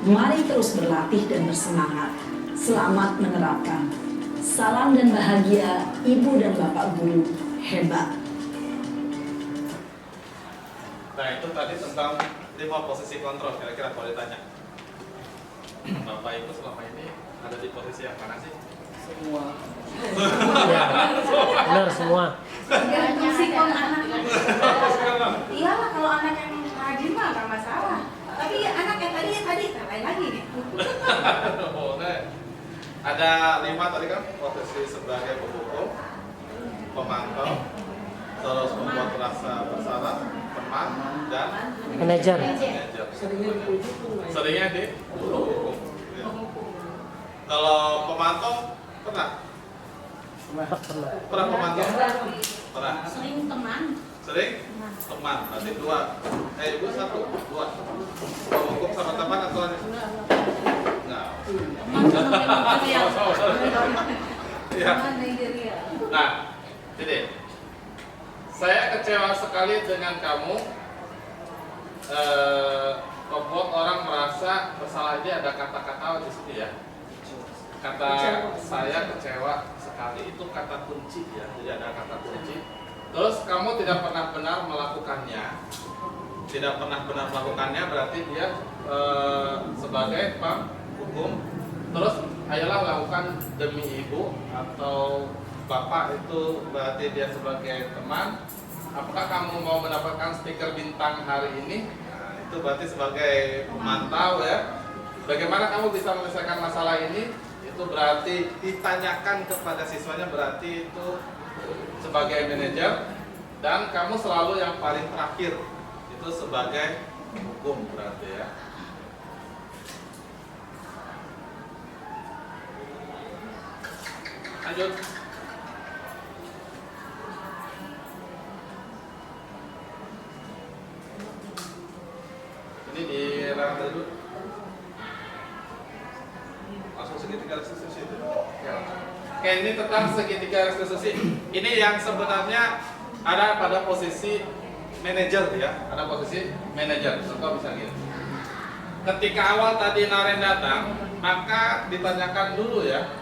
Mari terus berlatih dan bersemangat. Selamat menerapkan. Salam dan bahagia Ibu dan Bapak guru hebat. Nah itu tadi tentang 5 posisi kontrol, kira-kira kalau ditanya Bapak Ibu selama ini ada di posisi yang mana sih? Semua. Benar semua. Sikon anak. Iyalah kalau anak yang rajin mah nggak masalah. Tapi anak yang tadi lain lagi nih. Boleh. Ada 5 tadi kan, posisi sebagai penghukum, pemantau, terus membuat rasa bersalah, teman, dan Manajer. Seringnya di penghukum. Ya. Kalau pemantau pernah? Pernah pemantau? Pernah. Sering teman. Sering? Teman. Berarti 2. Ibu 1, 2. Penghukum sama teman atau enggak? Ya. Nah, jadi saya kecewa sekali dengan kamu membuat orang merasa bersalah. Ini ada kata-kata di sini ya. Kata saya kecewa sekali itu kata kunci ya. Jadi ada kata kunci. Terus kamu tidak pernah benar melakukannya. Tidak pernah benar melakukannya berarti dia sebagai penghukum. Terus ayolah lakukan demi ibu atau bapak, itu berarti dia sebagai teman. Apakah kamu mau mendapatkan stiker bintang hari ini? Nah, itu berarti sebagai pemantau ya. Bagaimana kamu bisa menyelesaikan masalah ini? Itu berarti ditanyakan kepada siswanya, berarti itu sebagai manajer. Dan kamu selalu yang paling terakhir, itu sebagai hukum berarti ya. Lanjut. Ini di rangka dulu. Langsung segitiga restitusi itu. Ya. Oke, ini tentang segitiga restitusi. Ini yang sebenarnya ada pada posisi manajer ya. Ada posisi manajer. Contoh bisa gini. Ketika awal tadi Naren datang, maka ditanyakan dulu ya.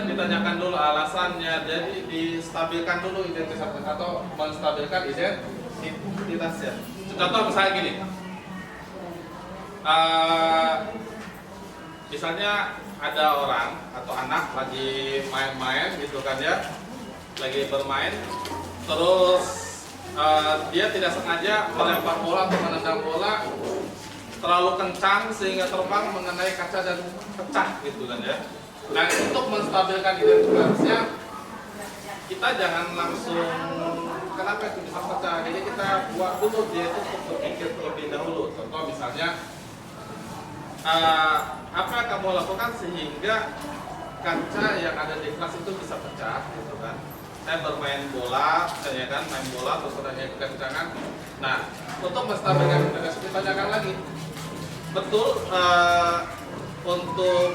Ditanyakan dulu alasannya, jadi distabilkan dulu identitas atau menstabilkan identitasnya. Contoh misalnya gini, misalnya ada orang atau anak lagi main-main gitu kan ya, lagi bermain, terus dia tidak sengaja melempar bola atau menendang bola terlalu kencang sehingga terbang mengenai kaca dan pecah gitu kan ya. Nah, untuk menstabilkan identitasnya kita jangan langsung kenapa itu bisa pecah. Jadi kita buat dulu dia itu untuk berpikir terlebih dahulu. Contoh misalnya apa yang kamu lakukan sehingga kaca yang ada di kelas itu bisa pecah gitu kan. Saya bermain bola, saya kan main bola terus adanya kekencangan. Nah, untuk menstabilkan identitas kita tanyakan lagi. Betul, untuk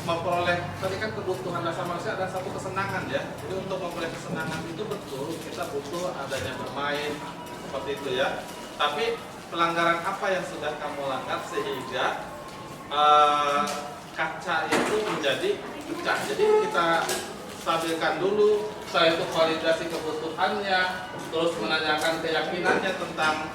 memperoleh tadi kan kebutuhan dasar manusia ada satu kesenangan ya. Jadi untuk memperoleh kesenangan itu betul kita butuh adanya bermain seperti itu ya. Tapi pelanggaran apa yang sudah kamu langgar sehingga kaca itu menjadi pecah? Jadi kita stabilkan dulu, saya itu validasi kebutuhannya, terus menanyakan keyakinannya tentang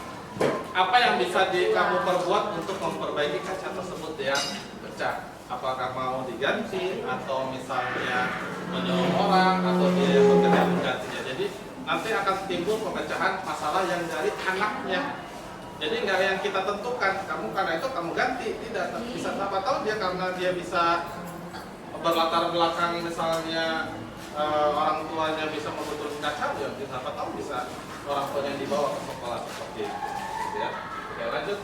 apa yang bisa kamu perbuat untuk memperbaiki kaca tersebut yang pecah. Apakah mau diganti atau misalnya menyuruh orang atau dia yang bekerja menggantinya. Jadi nanti akan timbul pemecahan masalah yang dari anaknya. Jadi nggak yang kita tentukan, kamu karena itu kamu ganti, tidak. Bisa siapa tahu dia karena dia bisa berlatar belakang misalnya orang tuanya bisa membetulkan kaca, ya siapa tahu bisa orang tuanya dibawa ke sekolah seperti itu. Ya. Oke, lanjut.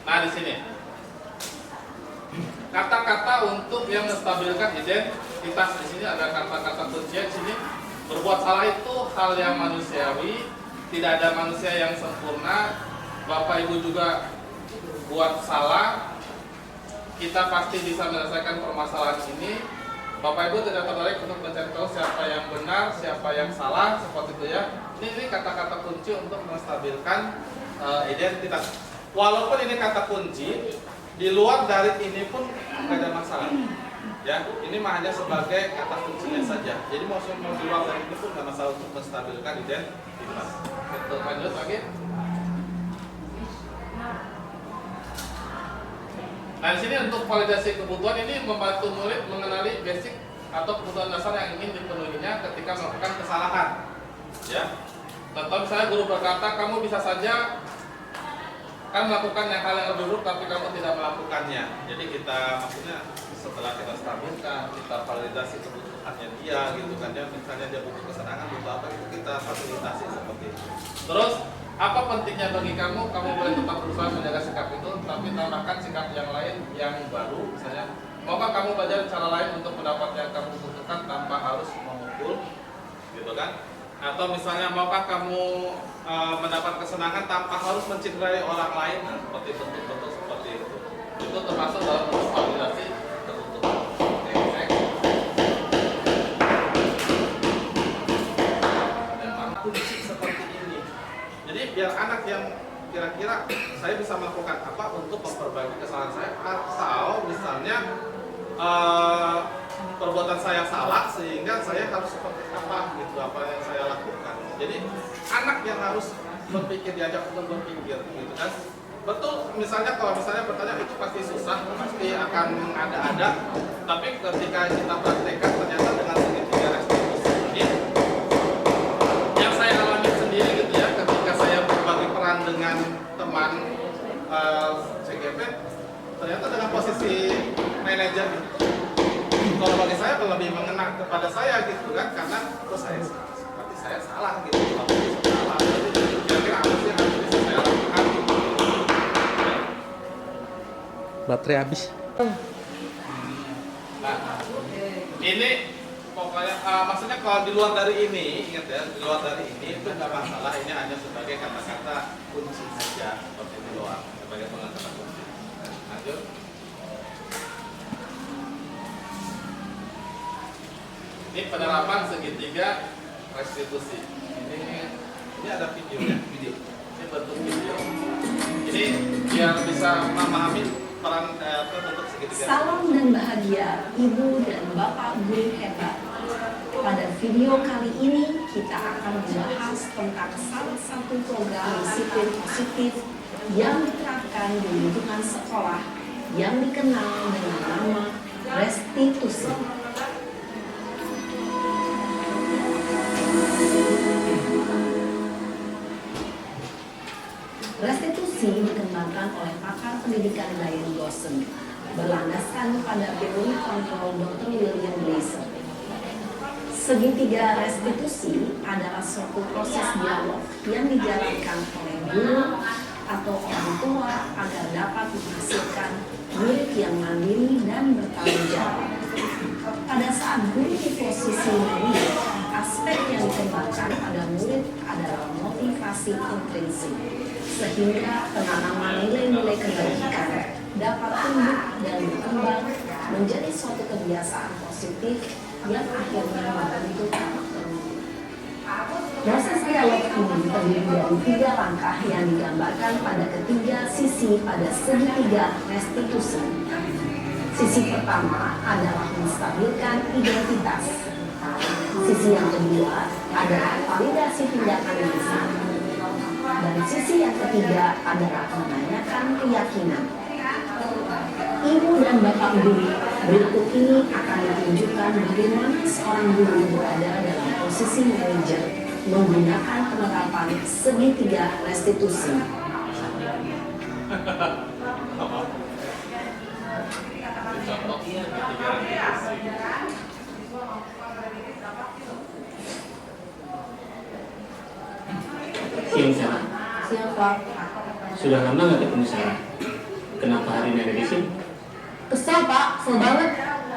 Nah, di sini kata-kata untuk yang menstabilkan identitas, di sini ada kata-kata kunci di sini. Berbuat salah itu hal yang manusiawi, tidak ada manusia yang sempurna. Bapak Ibu juga buat salah, kita pasti bisa menyelesaikan permasalahan ini. Bapak Ibu tidak tertarik untuk mencari tahu siapa yang benar, siapa yang salah, seperti itu ya. Ini kata-kata kunci untuk menstabilkan identitas. Walaupun ini kata kunci, di luar dari ini pun tidak ada masalah. Ya, ini mah hanya sebagai kata kuncinya saja. Jadi mau di luar dari ini pun tidak masalah untuk menstabilkan identitas. Kita lanjut lagi. Nah, di sini untuk validasi kebutuhan ini membantu murid mengenali basic atau kebutuhan dasar yang ingin dipenuhinya ketika melakukan kesalahan. Ya. Contoh misalnya guru berkata, kamu bisa saja kan melakukan yang hal yang lebih buruk tapi kamu tidak melakukannya. Jadi kita maksudnya setelah kita stabilkan, kita validasi kebutuhannya dia gitu kan, dia misalnya dia butuh kesenangan, butuh apa itu kita fasilitasi seperti itu. Terus apa pentingnya bagi kamu? Kamu boleh tetap berusaha menjaga sikap itu, tapi tambahkan sikap yang lain yang baru. Misalnya, maukah kamu belajar cara lain untuk mendapat yang kamu butuhkan tanpa harus memukul, gitu kan? Atau misalnya, maukah kamu mendapat kesenangan tanpa harus mencederai orang lain? Nah, seperti bentuk-bentuk seperti itu. Itu termasuk dalam bentuk validasi kebutuhan. Oke, next. Memang kunci seperti ini. Jadi biar anak yang kira-kira saya bisa melakukan apa untuk memperbaiki kesalahan saya, atau misalnya perbuatan saya salah sehingga saya harus seperti apa gitu, apa yang saya lakukan. Jadi anak yang harus berpikir, diajak untuk berpikir gitu kan. Betul, misalnya kalau misalnya bertanya itu pasti susah, pasti akan ada-ada, tapi ketika kita praktekkan ternyata dengan segitiga restitusi ini yang saya alami sendiri gitu ya, ketika saya berbagi peran dengan teman CGP, ternyata dengan posisi manajer gitu, kalau bagi saya lebih mengena kepada saya gitu kan, karena terus saya salah gitu, salah, jadi kira-kira apa sih yang harus bisa saya lakukan? Baterai habis. Nah, ini pokoknya maksudnya kalau di luar dari ini, ingat ya, di luar dari ini itu nggak masalah, ini hanya sebagai kata-kata kunci saja, seperti itu doang, sebagai pengantar kunci. Lanjut. Ini penerapan segitiga restitusi. Ini ada videonya, video. Ini bentuk video. Ini biar bisa memahami peran bentuk segitiga. Salam dan bahagia Ibu dan Bapak guru hebat. Pada video kali ini kita akan membahas tentang salah satu program disiplin positif yang diterapkan di lingkungan sekolah yang dikenal dengan nama restitusi. Restitusi dikembangkan oleh pakar pendidikan Diane Dawson, berlandaskan pada teori kontrol Dr. William Glasser. Segitiga restitusi adalah suatu proses dialog yang dijalankan oleh guru atau orang tua agar dapat menghasilkan murid yang mandiri dan bertanggung jawab. Pada saat guru di posisi murid, aspek yang dikembangkan pada murid adalah motivasi intrinsik, sehingga penanaman nilai-nilai kebaikan dapat tumbuh dan berkembang menjadi suatu kebiasaan positif yang akhirnya membentuk karakter. Proses dialog ini terdiri dari 3 langkah yang digambarkan pada ketiga sisi pada segitiga restitusi. Sisi pertama adalah menstabilkan identitas. Sisi yang kedua adalah validasi tindakan yang sama. Dan sisi yang ketiga adalah menanyakan keyakinan. Ibu dan Bapak guru, berikut ini akan ditunjukkan bagaimana seorang guru berada dalam posisi manajer menggunakan penerapan segitiga restitusi. Contoh segitiga restitusi. Siang Sarah. Siang Pak. Sudah lama nggak ketemu Sarah? Kenapa hari ini ada di sini? Kesel Pak, kesel banget.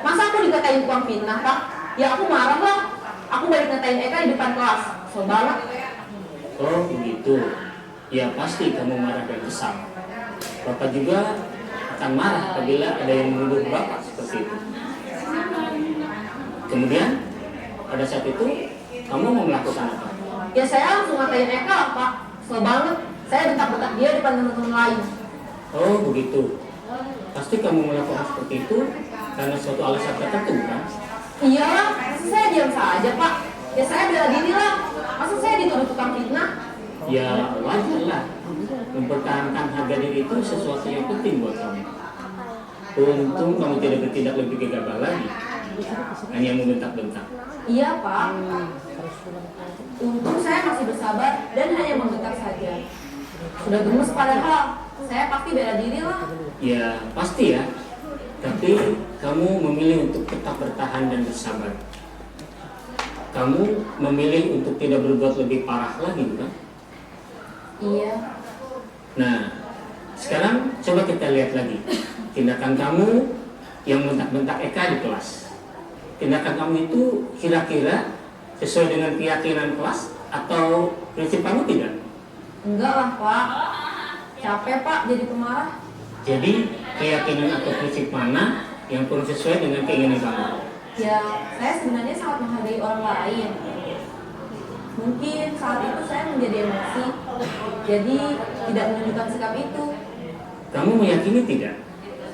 Masa aku dikatain uang fitnah Pak? Ya aku marah lah. Aku balik ngatain Eka di depan kelas. Kesel banget. Oh begitu. Ya pasti kamu marah dan kesal. Bapak juga akan marah apabila ada yang menuduh Bapak seperti itu. Kemudian pada saat itu kamu mau melakukan apa? Ya saya langsung ngatain Eka lah Pak. Kesel banget. Saya bentak-bentak dia di depan teman-teman lain. Oh begitu. Pasti kamu melakukan seperti itu karena suatu alasan tertentu kan? Iyalah, masa saya diam saja Pak. Ya saya bela diri lah. Masa saya dituduh tukang fitnah? Ya wajar lah. Mempertahankan harga diri itu sesuatu yang penting buat kamu. Untung kamu tidak bertindak lebih gegabah lagi. Hanya membentak-bentak. Iya Pak. Untung saya masih bersabar dan hanya membentak saja. Sudah gemes padahal. saya pasti bela diri lah. Ya, pasti ya. Tapi kamu memilih untuk tetap bertahan dan bersabar. Kamu memilih untuk tidak berbuat lebih parah lagi, bukan? Iya. Nah, sekarang coba kita lihat lagi tindakan kamu yang bentak-bentak Eka di kelas. Tindakan kamu itu kira-kira sesuai dengan keyakinan kelas atau prinsip kamu tidak? Enggak lah Pak, capek Pak jadi pemarah. Jadi keyakinan atau prinsip mana yang kurang sesuai dengan keinginan kamu? Ya, saya sebenarnya sangat menghargai orang lain. Mungkin saat itu saya menjadi emosi, jadi tidak menunjukkan sikap itu. Kamu meyakini tidak?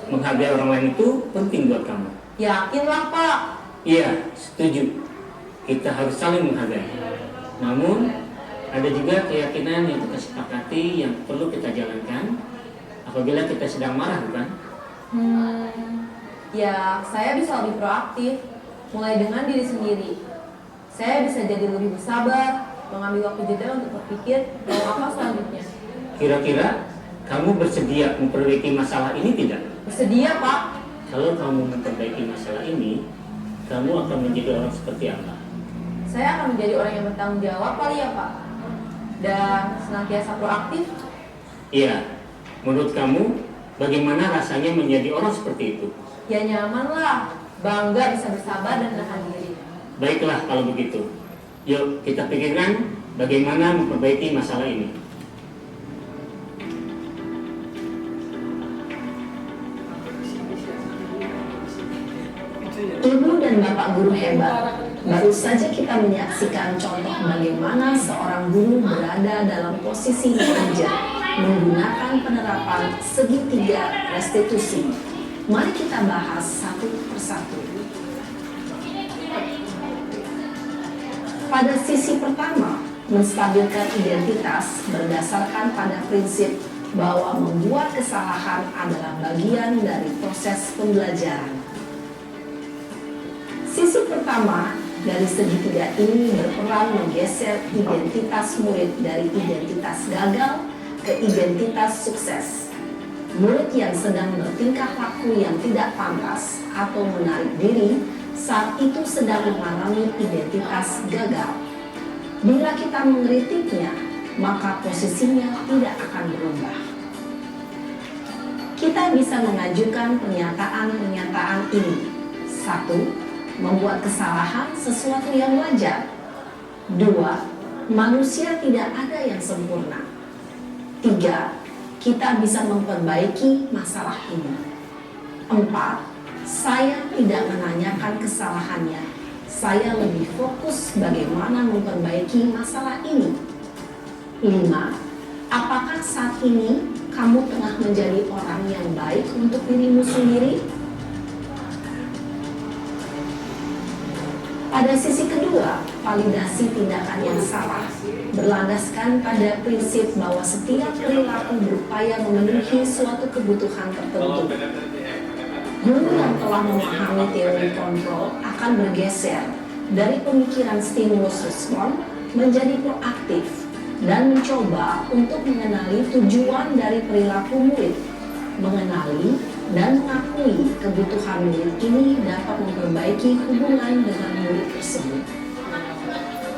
Menghargai orang lain itu penting buat kamu? Yakinlah Pak. Iya, setuju. Kita harus saling menghargai. Namun, ada juga keyakinan yang kita sepakati yang perlu kita jalankan apabila kita sedang marah, bukan? Ya, saya bisa lebih proaktif, mulai dengan diri sendiri. Saya bisa jadi lebih bersabar, mengambil waktu jeda untuk berpikir mau apa selanjutnya. Kira-kira kamu bersedia memperbaiki masalah ini tidak? Bersedia Pak. Kalau kamu memperbaiki masalah ini, kamu akan menjadi orang seperti apa? Saya akan menjadi orang yang bertanggung jawab kali ya Pak. Dan senantiasa proaktif. Iya, menurut kamu bagaimana rasanya menjadi orang seperti itu? Ya nyaman lah, bangga bisa bersabar dan menahan diri. Baiklah kalau begitu. Yuk kita pikirkan bagaimana memperbaiki masalah ini. Ibu dan Bapak guru hebat, baru saja kita menyaksikan contoh bagaimana seorang guru berada dalam posisi mengajar menggunakan penerapan segitiga restitusi. Mari kita bahas satu persatu. Pada sisi pertama, menstabilkan identitas berdasarkan pada prinsip bahwa membuat kesalahan adalah bagian dari proses pembelajaran. Sisi pertama dari segitiga ini berperan menggeser identitas murid dari identitas gagal ke identitas sukses. Murid yang sedang bertingkah laku yang tidak pantas atau menarik diri saat itu sedang mengalami identitas gagal. Bila kita mengkritiknya, maka posisinya tidak akan berubah. Kita bisa mengajukan pernyataan-pernyataan ini. 1. Membuat kesalahan sesuatu yang wajar. 2. Manusia tidak ada yang sempurna. 3. Kita bisa memperbaiki masalah ini. 4. Saya tidak menanyakan kesalahannya. Saya lebih fokus bagaimana memperbaiki masalah ini. 5. Apakah saat ini kamu tengah menjadi orang yang baik untuk dirimu sendiri? Pada sisi kedua, validasi tindakan yang salah berlandaskan pada prinsip bahwa setiap perilaku berupaya memenuhi suatu kebutuhan tertentu. Guru yang telah memahami teori kontrol akan bergeser dari pemikiran stimulus respon menjadi proaktif dan mencoba untuk mengenali tujuan dari perilaku murid, mengenali dan mengakui kebutuhan murid ini dapat memperbaiki hubungan dengan murid tersebut.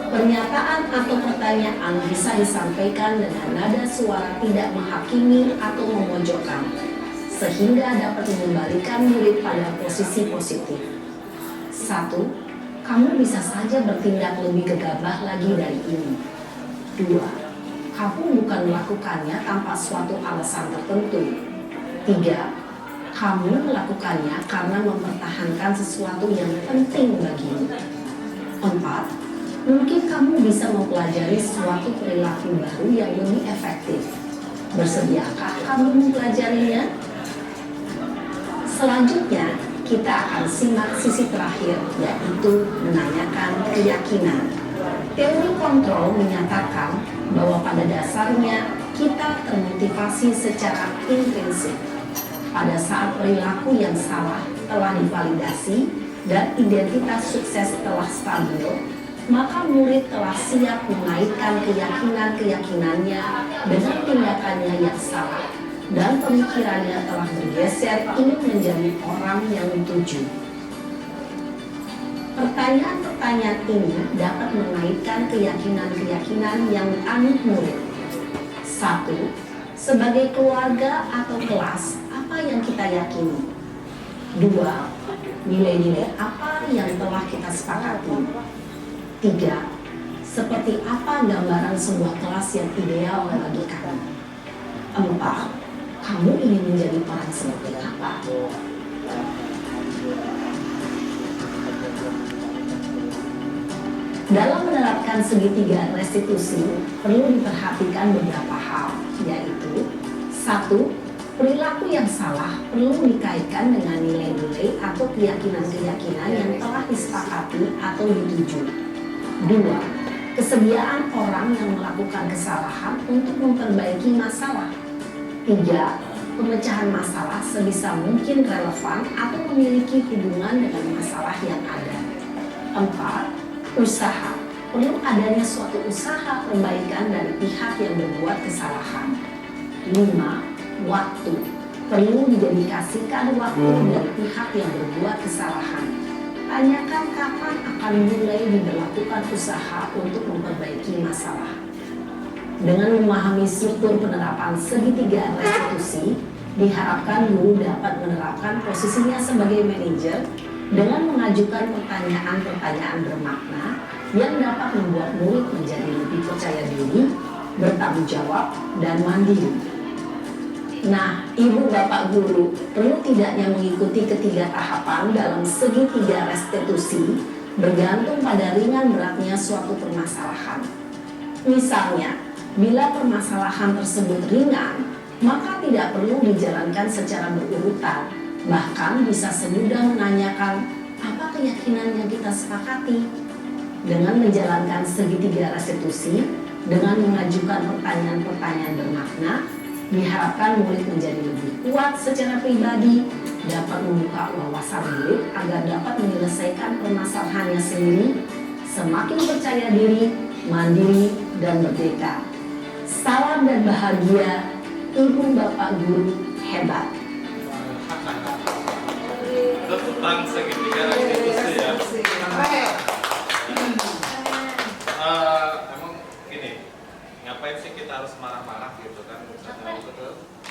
Pernyataan atau pertanyaan bisa disampaikan dengan nada suara tidak menghakimi atau memojokkan, sehingga dapat mengembalikan murid pada posisi positif. 1. Kamu bisa saja bertindak lebih gegabah lagi dari ini. 2. Kamu bukan melakukannya tanpa suatu alasan tertentu. 3. Kamu melakukannya karena mempertahankan sesuatu yang penting bagimu. 4. Mungkin kamu bisa mempelajari suatu perilaku baru yang lebih efektif. Bersediakah kamu mempelajarinya? Selanjutnya, kita akan simak sisi terakhir, yaitu menanyakan keyakinan. Teori kontrol menyatakan bahwa pada dasarnya kita termotivasi secara intrinsik. Pada saat perilaku yang salah telah divalidasi dan identitas sukses telah stabil, maka murid telah siap mengaitkan keyakinan-keyakinannya dengan tindakannya yang salah. dan pemikirannya telah bergeser ingin menjadi orang yang dituju. Pertanyaan-pertanyaan ini dapat mengaitkan keyakinan-keyakinan yang dianut murid. 1. Sebagai keluarga atau kelas, apa yang kita yakini? 2. Nilai-nilai apa yang telah kita sepakati? 3. Seperti apa gambaran sebuah kelas yang ideal bagi kami? 4. Kamu ingin menjadi orang seperti apa? Dalam menerapkan segitiga restitusi, perlu diperhatikan beberapa hal, yaitu 1. Perilaku yang salah perlu dikaitkan dengan nilai-nilai atau keyakinan-keyakinan yang telah disepakati atau dituju. 2. Kesediaan orang yang melakukan kesalahan untuk memperbaiki masalah. 3. Pemecahan masalah sebisa mungkin relevan atau memiliki hubungan dengan masalah yang ada. 4. Usaha. Perlu adanya suatu usaha perbaikan dari pihak yang berbuat kesalahan. 5. Waktu. Perlu didedikasikan waktu dari pihak yang berbuat kesalahan. Tanyakan kapan akan mulai diberlakukan usaha untuk memperbaiki masalah. Dengan memahami struktur penerapan segitiga restitusi, diharapkan guru dapat menerapkan posisinya sebagai manajer dengan mengajukan pertanyaan-pertanyaan bermakna yang dapat membuat murid menjadi lebih percaya diri, bertanggung jawab, dan mandiri. Nah, Ibu Bapak Guru perlu tidaknya mengikuti ketiga tahapan dalam segitiga restitusi bergantung pada ringan beratnya suatu permasalahan. Misalnya, bila permasalahan tersebut ringan, maka tidak perlu dijalankan secara berurutan. Bahkan bisa semudah menanyakan apa keyakinan yang kita sepakati. Dengan menjalankan segitiga restitusi, dengan mengajukan pertanyaan-pertanyaan bermakna, diharapkan murid menjadi lebih kuat secara pribadi, dapat membuka wawasan murid agar dapat menyelesaikan permasalahannya sendiri, semakin percaya diri, mandiri, dan merdeka. Salam dan bahagia, Ibu Bapak Guru hebat. Tentang segitiga restitusi ya. Emang gini, ngapain sih kita harus marah-marah gitu kan?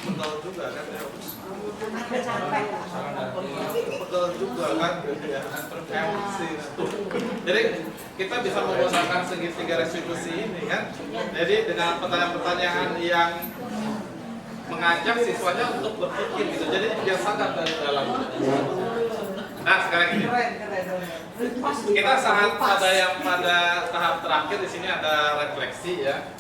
Betul juga kan ya. Betul juga kan ya. Emosi. Jadi kita bisa menggunakan segitiga restitusi ini kan. Jadi dengan pertanyaan-pertanyaan yang mengajak siswanya untuk berpikir gitu. Jadi dia sadar dari dalam. Nah sekarang ini kita sangat pada yang pada tahap terakhir di sini ada refleksi ya.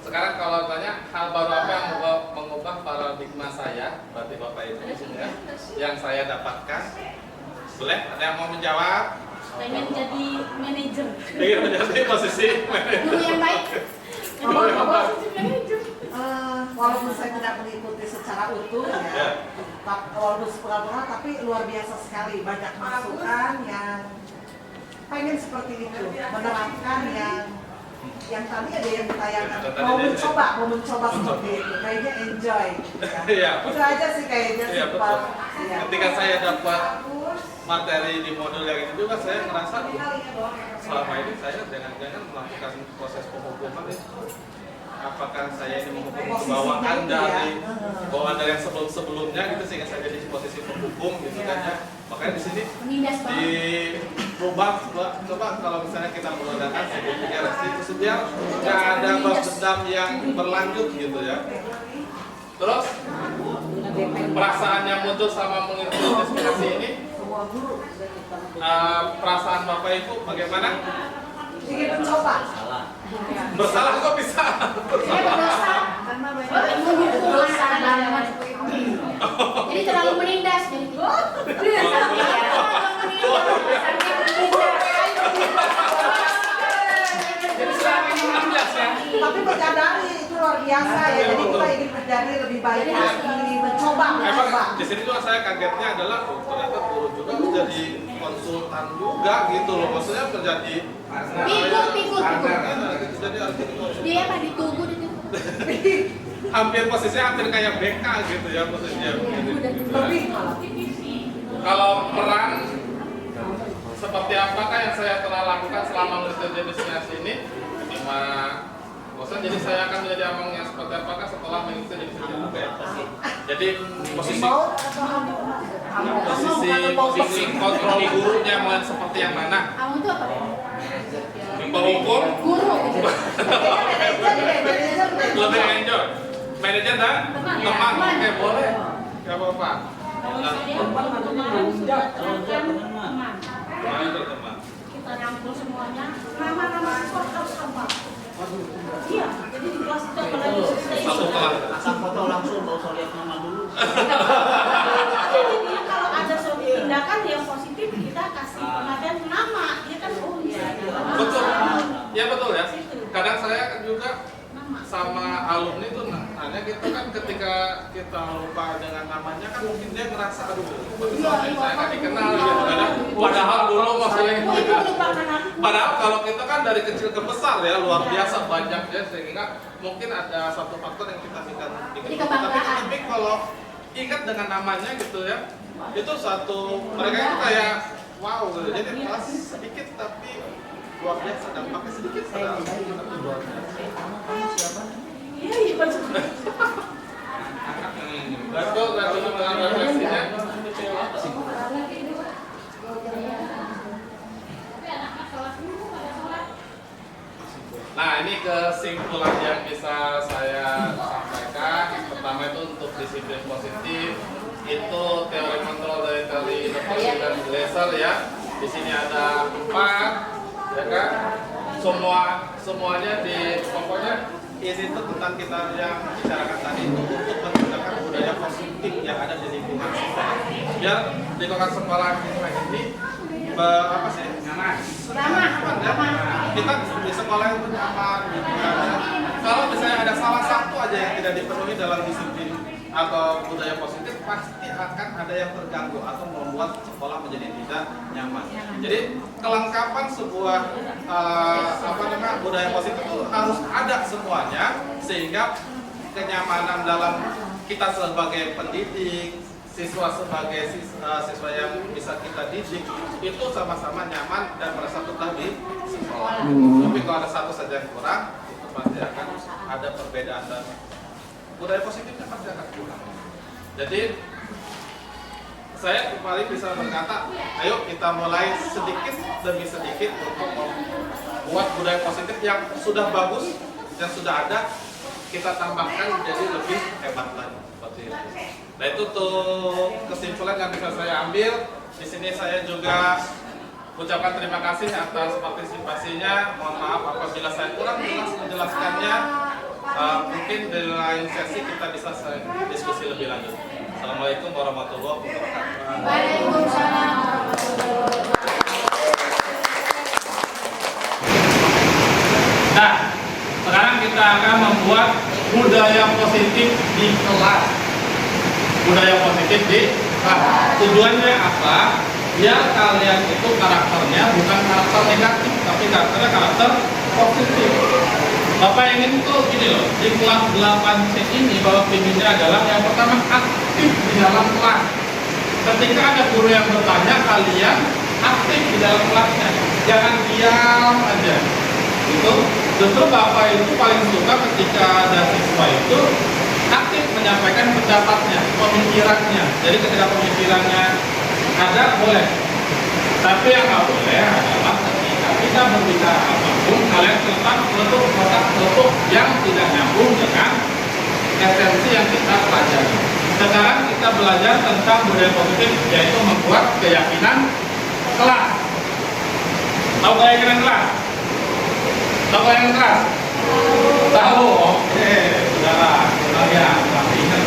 Sekarang kalau tanya hal baru apa yang mengubah paradigma saya, berarti Bapak Ibu ya, yang saya dapatkan, boleh ada yang mau menjawab? Pengen jadi manajer. Ingin menjadi posisi manajer. Guru yang baik. Walaupun saya tidak mengikuti secara utuh ya, walaupun sepura-pura, tapi luar biasa sekali, banyak masukan yang pengen seperti itu, menerapkan yang tadi ada yang ditayangkan, mau mencoba seperti itu, kayaknya enjoy. Ya. Itu aja sih kayaknya sempat. Ya. Ketika saya dapat materi di modul yang ini juga, saya merasa selama ini saya jangan-jangan melakukan proses penghukuman ya. Apakah saya ini menghukum bawaan dari yang sebelum-sebelumnya gitu sehingga saya jadi posisi penghukum gitu kan ya. Makanya di sini dirubah coba kalau misalnya kita menggunakan segitiga restitusi biar nggak ada balas dendam yang berlanjut gitu ya. Terus perasaan yang muncul sama mengikuti inspirasi ini, perasaan Bapak Ibu bagaimana? Ingin mencoba. Bersalah kok bisa? Berdosa banget. Jadi terlalu menindas jadi. Tapi menyadari itu luar biasa ya. Jadi kita ingin menjadi lebih baik lagi, mencoba. Di sini juga saya kagetnya adalah ternyata guru juga menjadi konsultan juga gitu loh. Maksudnya menjadi Pikul. jadi Dia apa ditugu itu? hampir posisinya hampir kayak BK gitu ya posisinya. Lebih malah. Kalau peran seperti apakah yang saya telah lakukan selama mengikuti destinasi ini? Cuma bosan, jadi saya akan menjadi abang yang seperti apakah setelah mengikuti destinasi. Jadi posisi kontrol gurunya mulai seperti yang mana? Kamu itu apa? Info hukum? Guru. Lebih enjoy. Manajer dan teman. Oke, boleh. Gak apa-apa. Kalau saya kemarin sudah terapkan teman. Teman. Kita rangkul semuanya. Nama-nama siswa harus hafal. Iya, jadi di kelas itu apalagi Satu kelas. Asal foto langsung, nggak usah lihat nama dulu. Jadi kalau ada suatu tindakan yang positif kita kasih perhatian nama, dia kan Betul. Ya betul ya. Kadang saya juga sama alumni itu nanya gitu kan, ketika kita lupa dengan namanya kan mungkin dia ngerasa aduh saya nggak dikenal gitu kan. Padahal dulu maksudnya padahal kalau kita kan dari kecil ke besar ya luar biasa banyak ya, sehingga mungkin ada satu faktor yang kita ingat. Tapi kalau ingat dengan namanya gitu ya, itu satu mereka itu kayak wow gitu. Jadi kelas sedikit tapi luar biasa, dampaknya sedikit padahal luar biasa. Iya, iya betul. Betul, dengan refleksinya. Nah, ini kesimpulan yang bisa saya sampaikan. Pertama itu untuk disiplin positif, itu teori kontrol dari teori Leverson dan Glaser ya. Di sini ada 4, ya kan? Semuanya di pokoknya ini tuh tentang kita yang bicarakan tadi itu untuk menciptakan budaya positif yang ada di lingkungan sekolah. Biar lingkungan sekolah kita ini apa sih? Nyaman. Kita di sekolah itu nyaman gitu kan. Kalau misalnya ada salah satu aja yang tidak dipenuhi dalam disiplin atau budaya positif, pasti akan ada yang terganggu atau membuat sekolah menjadi tidak nyaman. Jadi kelengkapan sebuah budaya positif itu harus ada semuanya, sehingga kenyamanan dalam kita sebagai pendidik, siswa sebagai siswa yang bisa kita didik itu sama-sama nyaman dan merasa betah di sekolah. Tapi kalau ada satu saja yang kurang, itu pasti akan ada perbedaan dan budaya positifnya pasti akan kurang. Jadi saya paling bisa berkata, ayo kita mulai sedikit demi sedikit untuk membuat budaya positif yang sudah bagus, yang sudah ada, kita tambahkan menjadi lebih hebat lagi. Seperti itu. Nah itu tuh kesimpulan yang bisa saya ambil. Di sini saya juga ucapkan terima kasih atas partisipasinya. Mohon maaf apabila saya kurang jelas menjelaskannya. Mungkin di lain sesi kita bisa diskusi lebih lanjut. Assalamualaikum warahmatullahi wabarakatuh. Waalaikumsalam. Nah, sekarang kita akan membuat budaya positif di kelas. Budaya positif di kelas. Tujuannya apa? Biar kalian itu karakternya bukan karakter negatif, tapi karakternya karakter positif. Bapak ingin tuh gini loh, di kelas 8C ini Bapak pinginnya adalah yang pertama aktif di dalam kelas. Ketika ada guru yang bertanya, kalian aktif di dalam kelasnya, jangan diam aja. Itu justru Bapak itu paling suka ketika ada siswa itu aktif menyampaikan pendapatnya, pemikirannya. Jadi ketika pemikirannya ada boleh, tapi yang nggak boleh adalah ketika kita berbicara apapun kalian tetap meletup yang tidak nyambung dengan esensi yang kita pelajari. Sekarang kita belajar tentang budaya positif, yaitu membuat keyakinan kelas. Tahu keyakinan kelas? Tahu keyakinan kelas? Tahu? Oke, saudara. Kalian pasti ingat.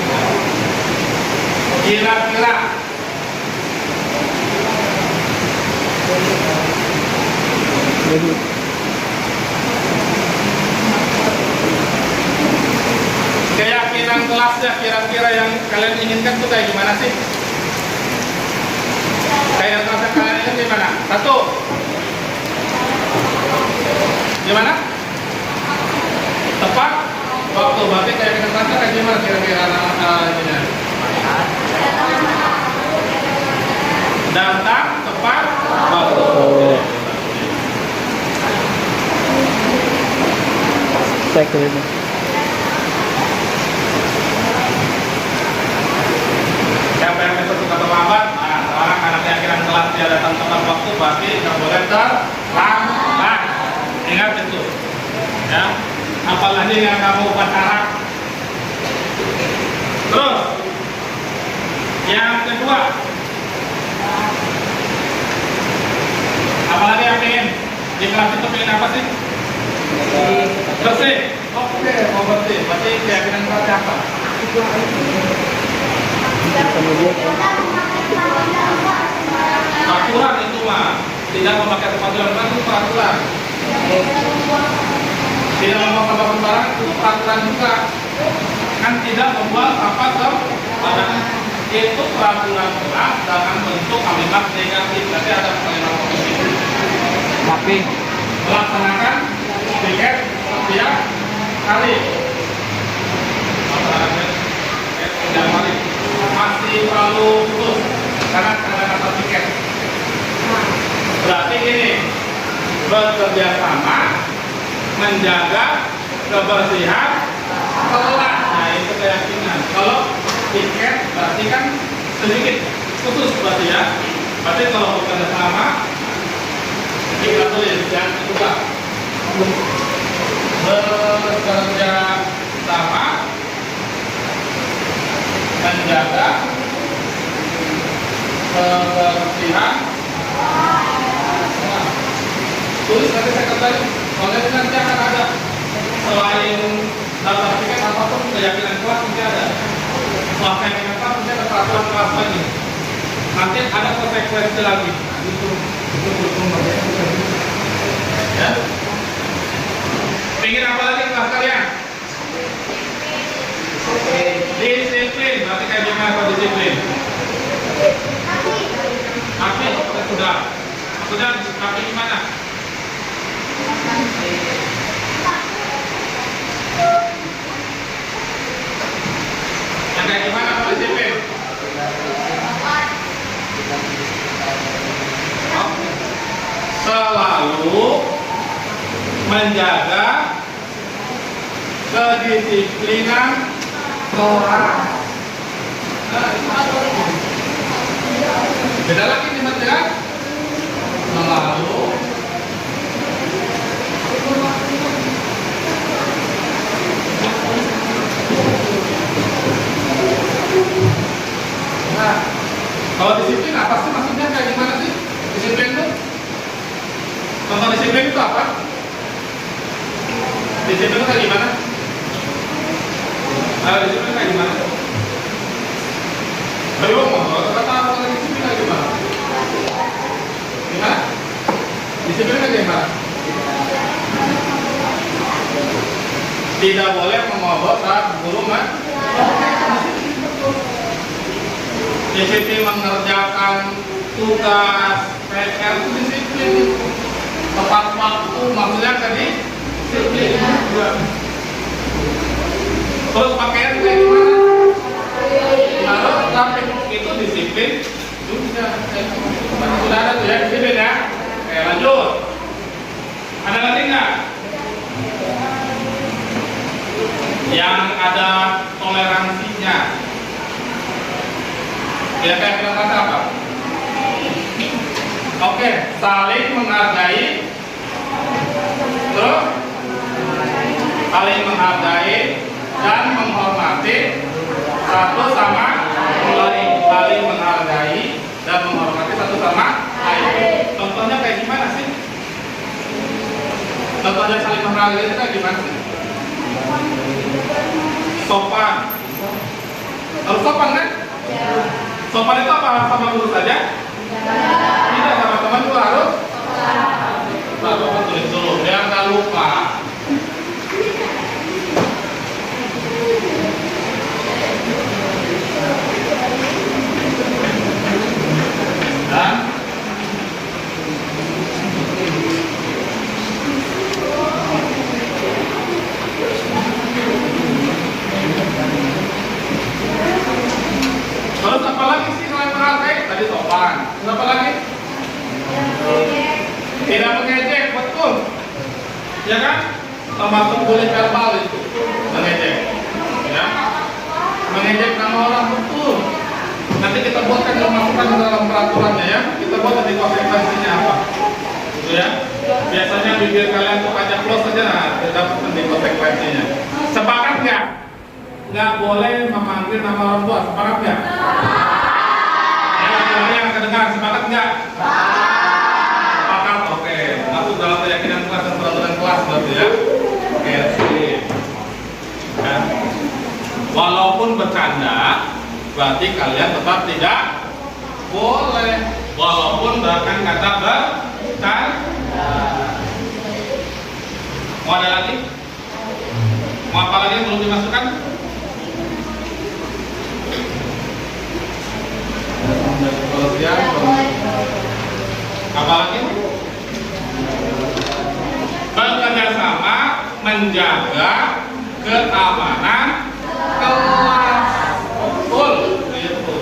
Kira-kira keyakinan kelasnya kira-kira yang kalian inginkan itu kayak gimana sih? Keyakinan kelasnya kalian inginkan gimana? Satu. Gimana? Tepat waktu kayak gimana kira-kira ininya? Datang tepat waktu. Siapa yang besok suka terlambat? Nah, sekarang karena keyakinan kelas dia datang tepat waktu, berarti nggak boleh terlambat. Ingat itu, ya. Apalagi yang kamu upacara. Terus, yang kedua, apalagi yang ingin di kelas itu pengen apa sih? Bersih. Oke, mau bersih. Berarti keyakinan kelasnya apa? Peraturan itu mah tidak memakai sepatu yang baru itu peraturan. Tidak membuang sampah sembarangan itu peraturan juga. Kan tidak membuang sampah sembarangan itu peraturan kelas dalam bentuk kalimat negatif. Berarti ada kalimat positif. Tapi melaksanakan tiket setiap hari. Setiap hari masih terlalu putus karena kata tiket. Berarti ini bekerja sama menjaga kebersihan kelas. Nah itu keyakinan. Kalau tiket berarti kan sedikit khusus berarti ya. Berarti kalau bekerja sama kita tulis yang kedua bekerja sama menjaga kebersihan. Tulis nanti saya kembali. Soalnya nanti akan ada selain daftar tiket apapun keyakinan kelas nanti ada. Setelah keyakinan kelas nanti ada peraturan kelas lagi. Nanti ada konsekuensi lagi. Ya. Ingin apa lagi kelas kalian? Disiplin. Berarti kayak gimana kalau disiplin? Tapi sudah. Tapi gimana? Yang kayak gimana kalau disiplin? Selalu menjaga kedisiplinan kelas. Beda lagi nih Mas ya. Selalu nah, kalau disiplin apa sih maksudnya kayak gimana sih? Disiplin itu? Contoh disiplin itu apa? Disiplin itu kayak gimana? Disiplin kayak gimana? Belum, kata disiplin kayak gimana? Gimana? Disiplin kayak gimana? Tidak boleh memobok saat guru disiplin mengerjakan tugas PR itu disiplin. Tepat waktu maksudnya tadi disiplin. Terus pakaian kayak gimana? Kalau tapi itu disiplin juga. Sudah ada tuh ya disiplin ya. Oke lanjut. Ada lagi nggak? Yang ada toleransinya. Ya kayak bilang kata apa? Oke, saling menghargai. Terus saling menghargai dan menghormati satu sama lain. Saling menghargai dan menghormati satu sama lain. Contohnya kayak gimana sih? Contohnya saling menghargai itu kayak gimana sih? Sopan. Harus sopan kan? Sopan itu apa sama guru saja? Tidak, sama teman juga harus? Nah, Bapak tulis dulu, biar nggak lupa. Dan ya kan? Termasuk bully verbal itu, mengejek, ya, mengejek nama orang betul. Nanti kita buatkan dan masukkan dalam peraturannya ya. Kita buat nanti konsekuensinya apa, gitu ya. Biasanya bibir kalian tuh ajak close saja, nah, dapat nanti konsekuensinya. Sepakat nggak? Nggak boleh memanggil nama orang tua, sepakat nggak? Ya, laki-laki yang kedengar, sepakat nggak? Sepakat, oke. Masuk dalam keyakinan kelas dan peraturan kelas berarti ya. Oke, sip. Ya. Walaupun bercanda, berarti kalian tetap tidak boleh. Walaupun bahkan kata bercanda. Mau ada lagi? Mau apa lagi yang belum dimasukkan? Apa lagi? Bekerja sama menjaga keamanan kelas. Betul, gitu.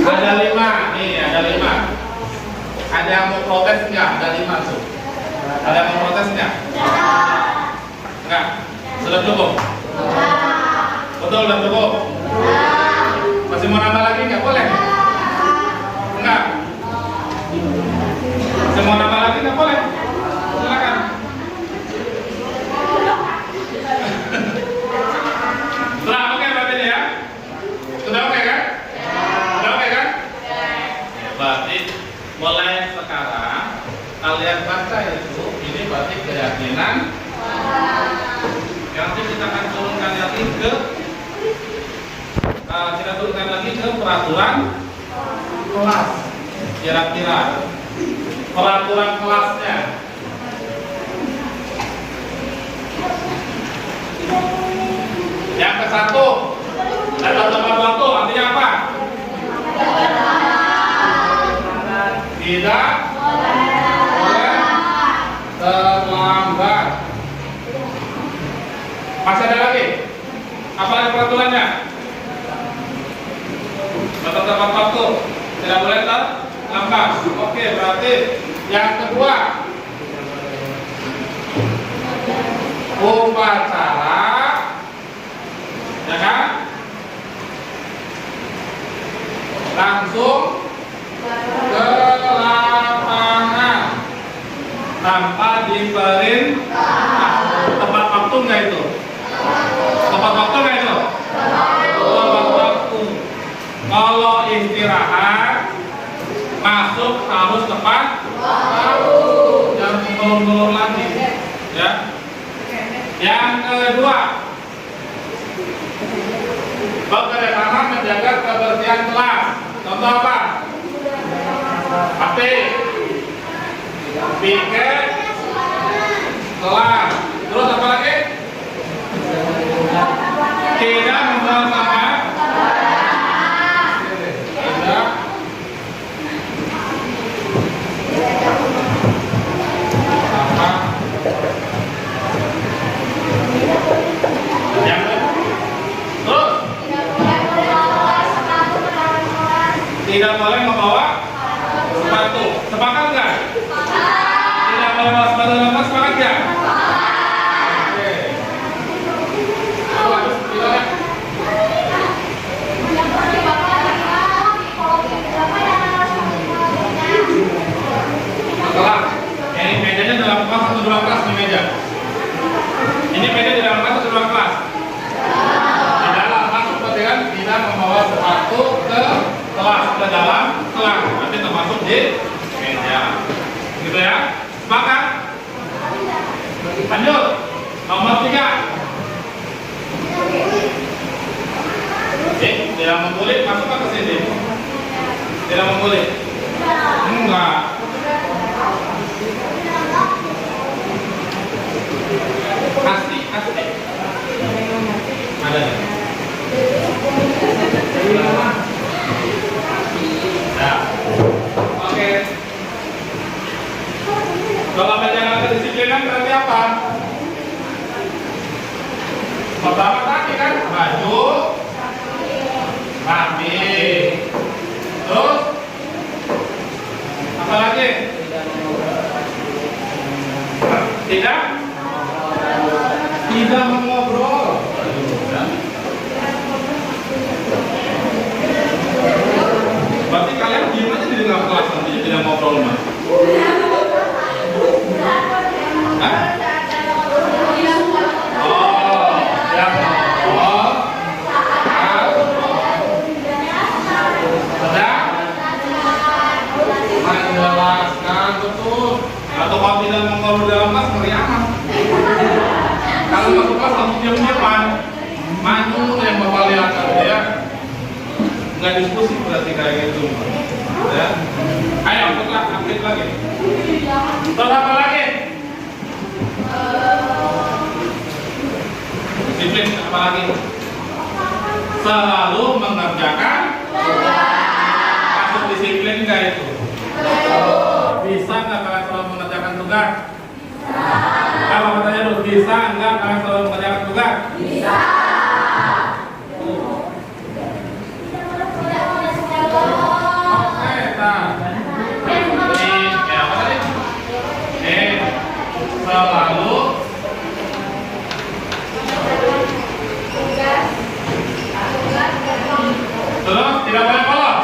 Ada 5, nih ada 5. Ada yang mau protes nggak? Ada 5 tuh. Ada yang mau protes nggak? Enggak. Sudah cukup? Betul, sudah cukup? Masih mau nambah lagi nggak? Boleh? Enggak. Masih mau nambah lagi nggak? Boleh? Silakan. Sudah oke berarti ya? Sudah oke kan? Sudah oke kan? Berarti mulai sekarang kalian baca itu, ini berarti keyakinan. Nanti kita akan turunkan lagi ke peraturan kelas. Kira-kira peraturan kelasnya. Yang ke-1, dalam tepat waktu artinya apa? Tidak boleh terlambat. Masih ada lagi? Apa lagi peraturannya? Dalam tepat waktu, tidak boleh terlambat. Oke, berarti yang kedua, upacara, ya kan? Langsung ke lapangan tanpa diperintah. Tepat waktu nggak itu? Tepat waktu nggak itu? Tepat waktu. Kalau istirahat masuk harus tepat waktu. Jangan ngulur-ngulur lagi, ya. Yang kedua, bekerja sama menjaga kebersihan kelas. Contoh apa? Pasti piket kelas. Terus apa lagi? Tidak membuang sampah. Tidak sampah. Yang terus tidak boleh membawa sepatu. Sepakat nggak? Tidak boleh membawa sepatu dalam kelas. Sepakat nggak? Oke. Terus gimana? Kelas. Ini mejanya dalam kelas atau di luar kelas nih meja? Ini meja di dalam kelas atau di luar kelas? Di dalam kelas seperti kan tidak membawa sepatu ke kelas, ke dalam kelas. Nanti termasuk di meja. Gitu ya? Sepakat? Lanjut. Nomor 3. Tidak memboleh masuk ke sini. Tidak memboleh. Enggak. Pasti. Ada. Ya. Oke. Kalau menjaga kedisiplinan berarti apa? Pertama tadi kan baju rapi. Terus apa lagi? Tidak mengobrol. Berarti kalian diam aja di tengah kelas nanti tidak ngobrol mas. Hah? Oh, ya. Oh, sedang menjelaskan betul. Atau kalau tidak mengobrol dalam kelas ngeri amat. Kalau masuk kelas langsung diam-diaman, maju yang bapak lihat ya. Nggak diskusi berarti kayak gitu ya. Ayo kita aktif lagi. Terus apa lagi? Disiplin apa lagi? Selalu mengerjakan masuk disiplin nggak itu? Bisa nggak kalian selalu mengerjakan tugas? Kalau katanya dulu bisa nggak kalian selalu mengerjakan tugas? Bisa. Selalu terus tidak boleh bolos.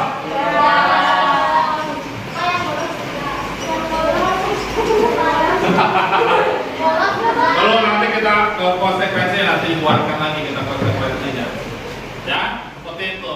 Kalau nanti kita ke konsekuensi nanti buatkan lagi kita konsekuensinya ya seperti itu.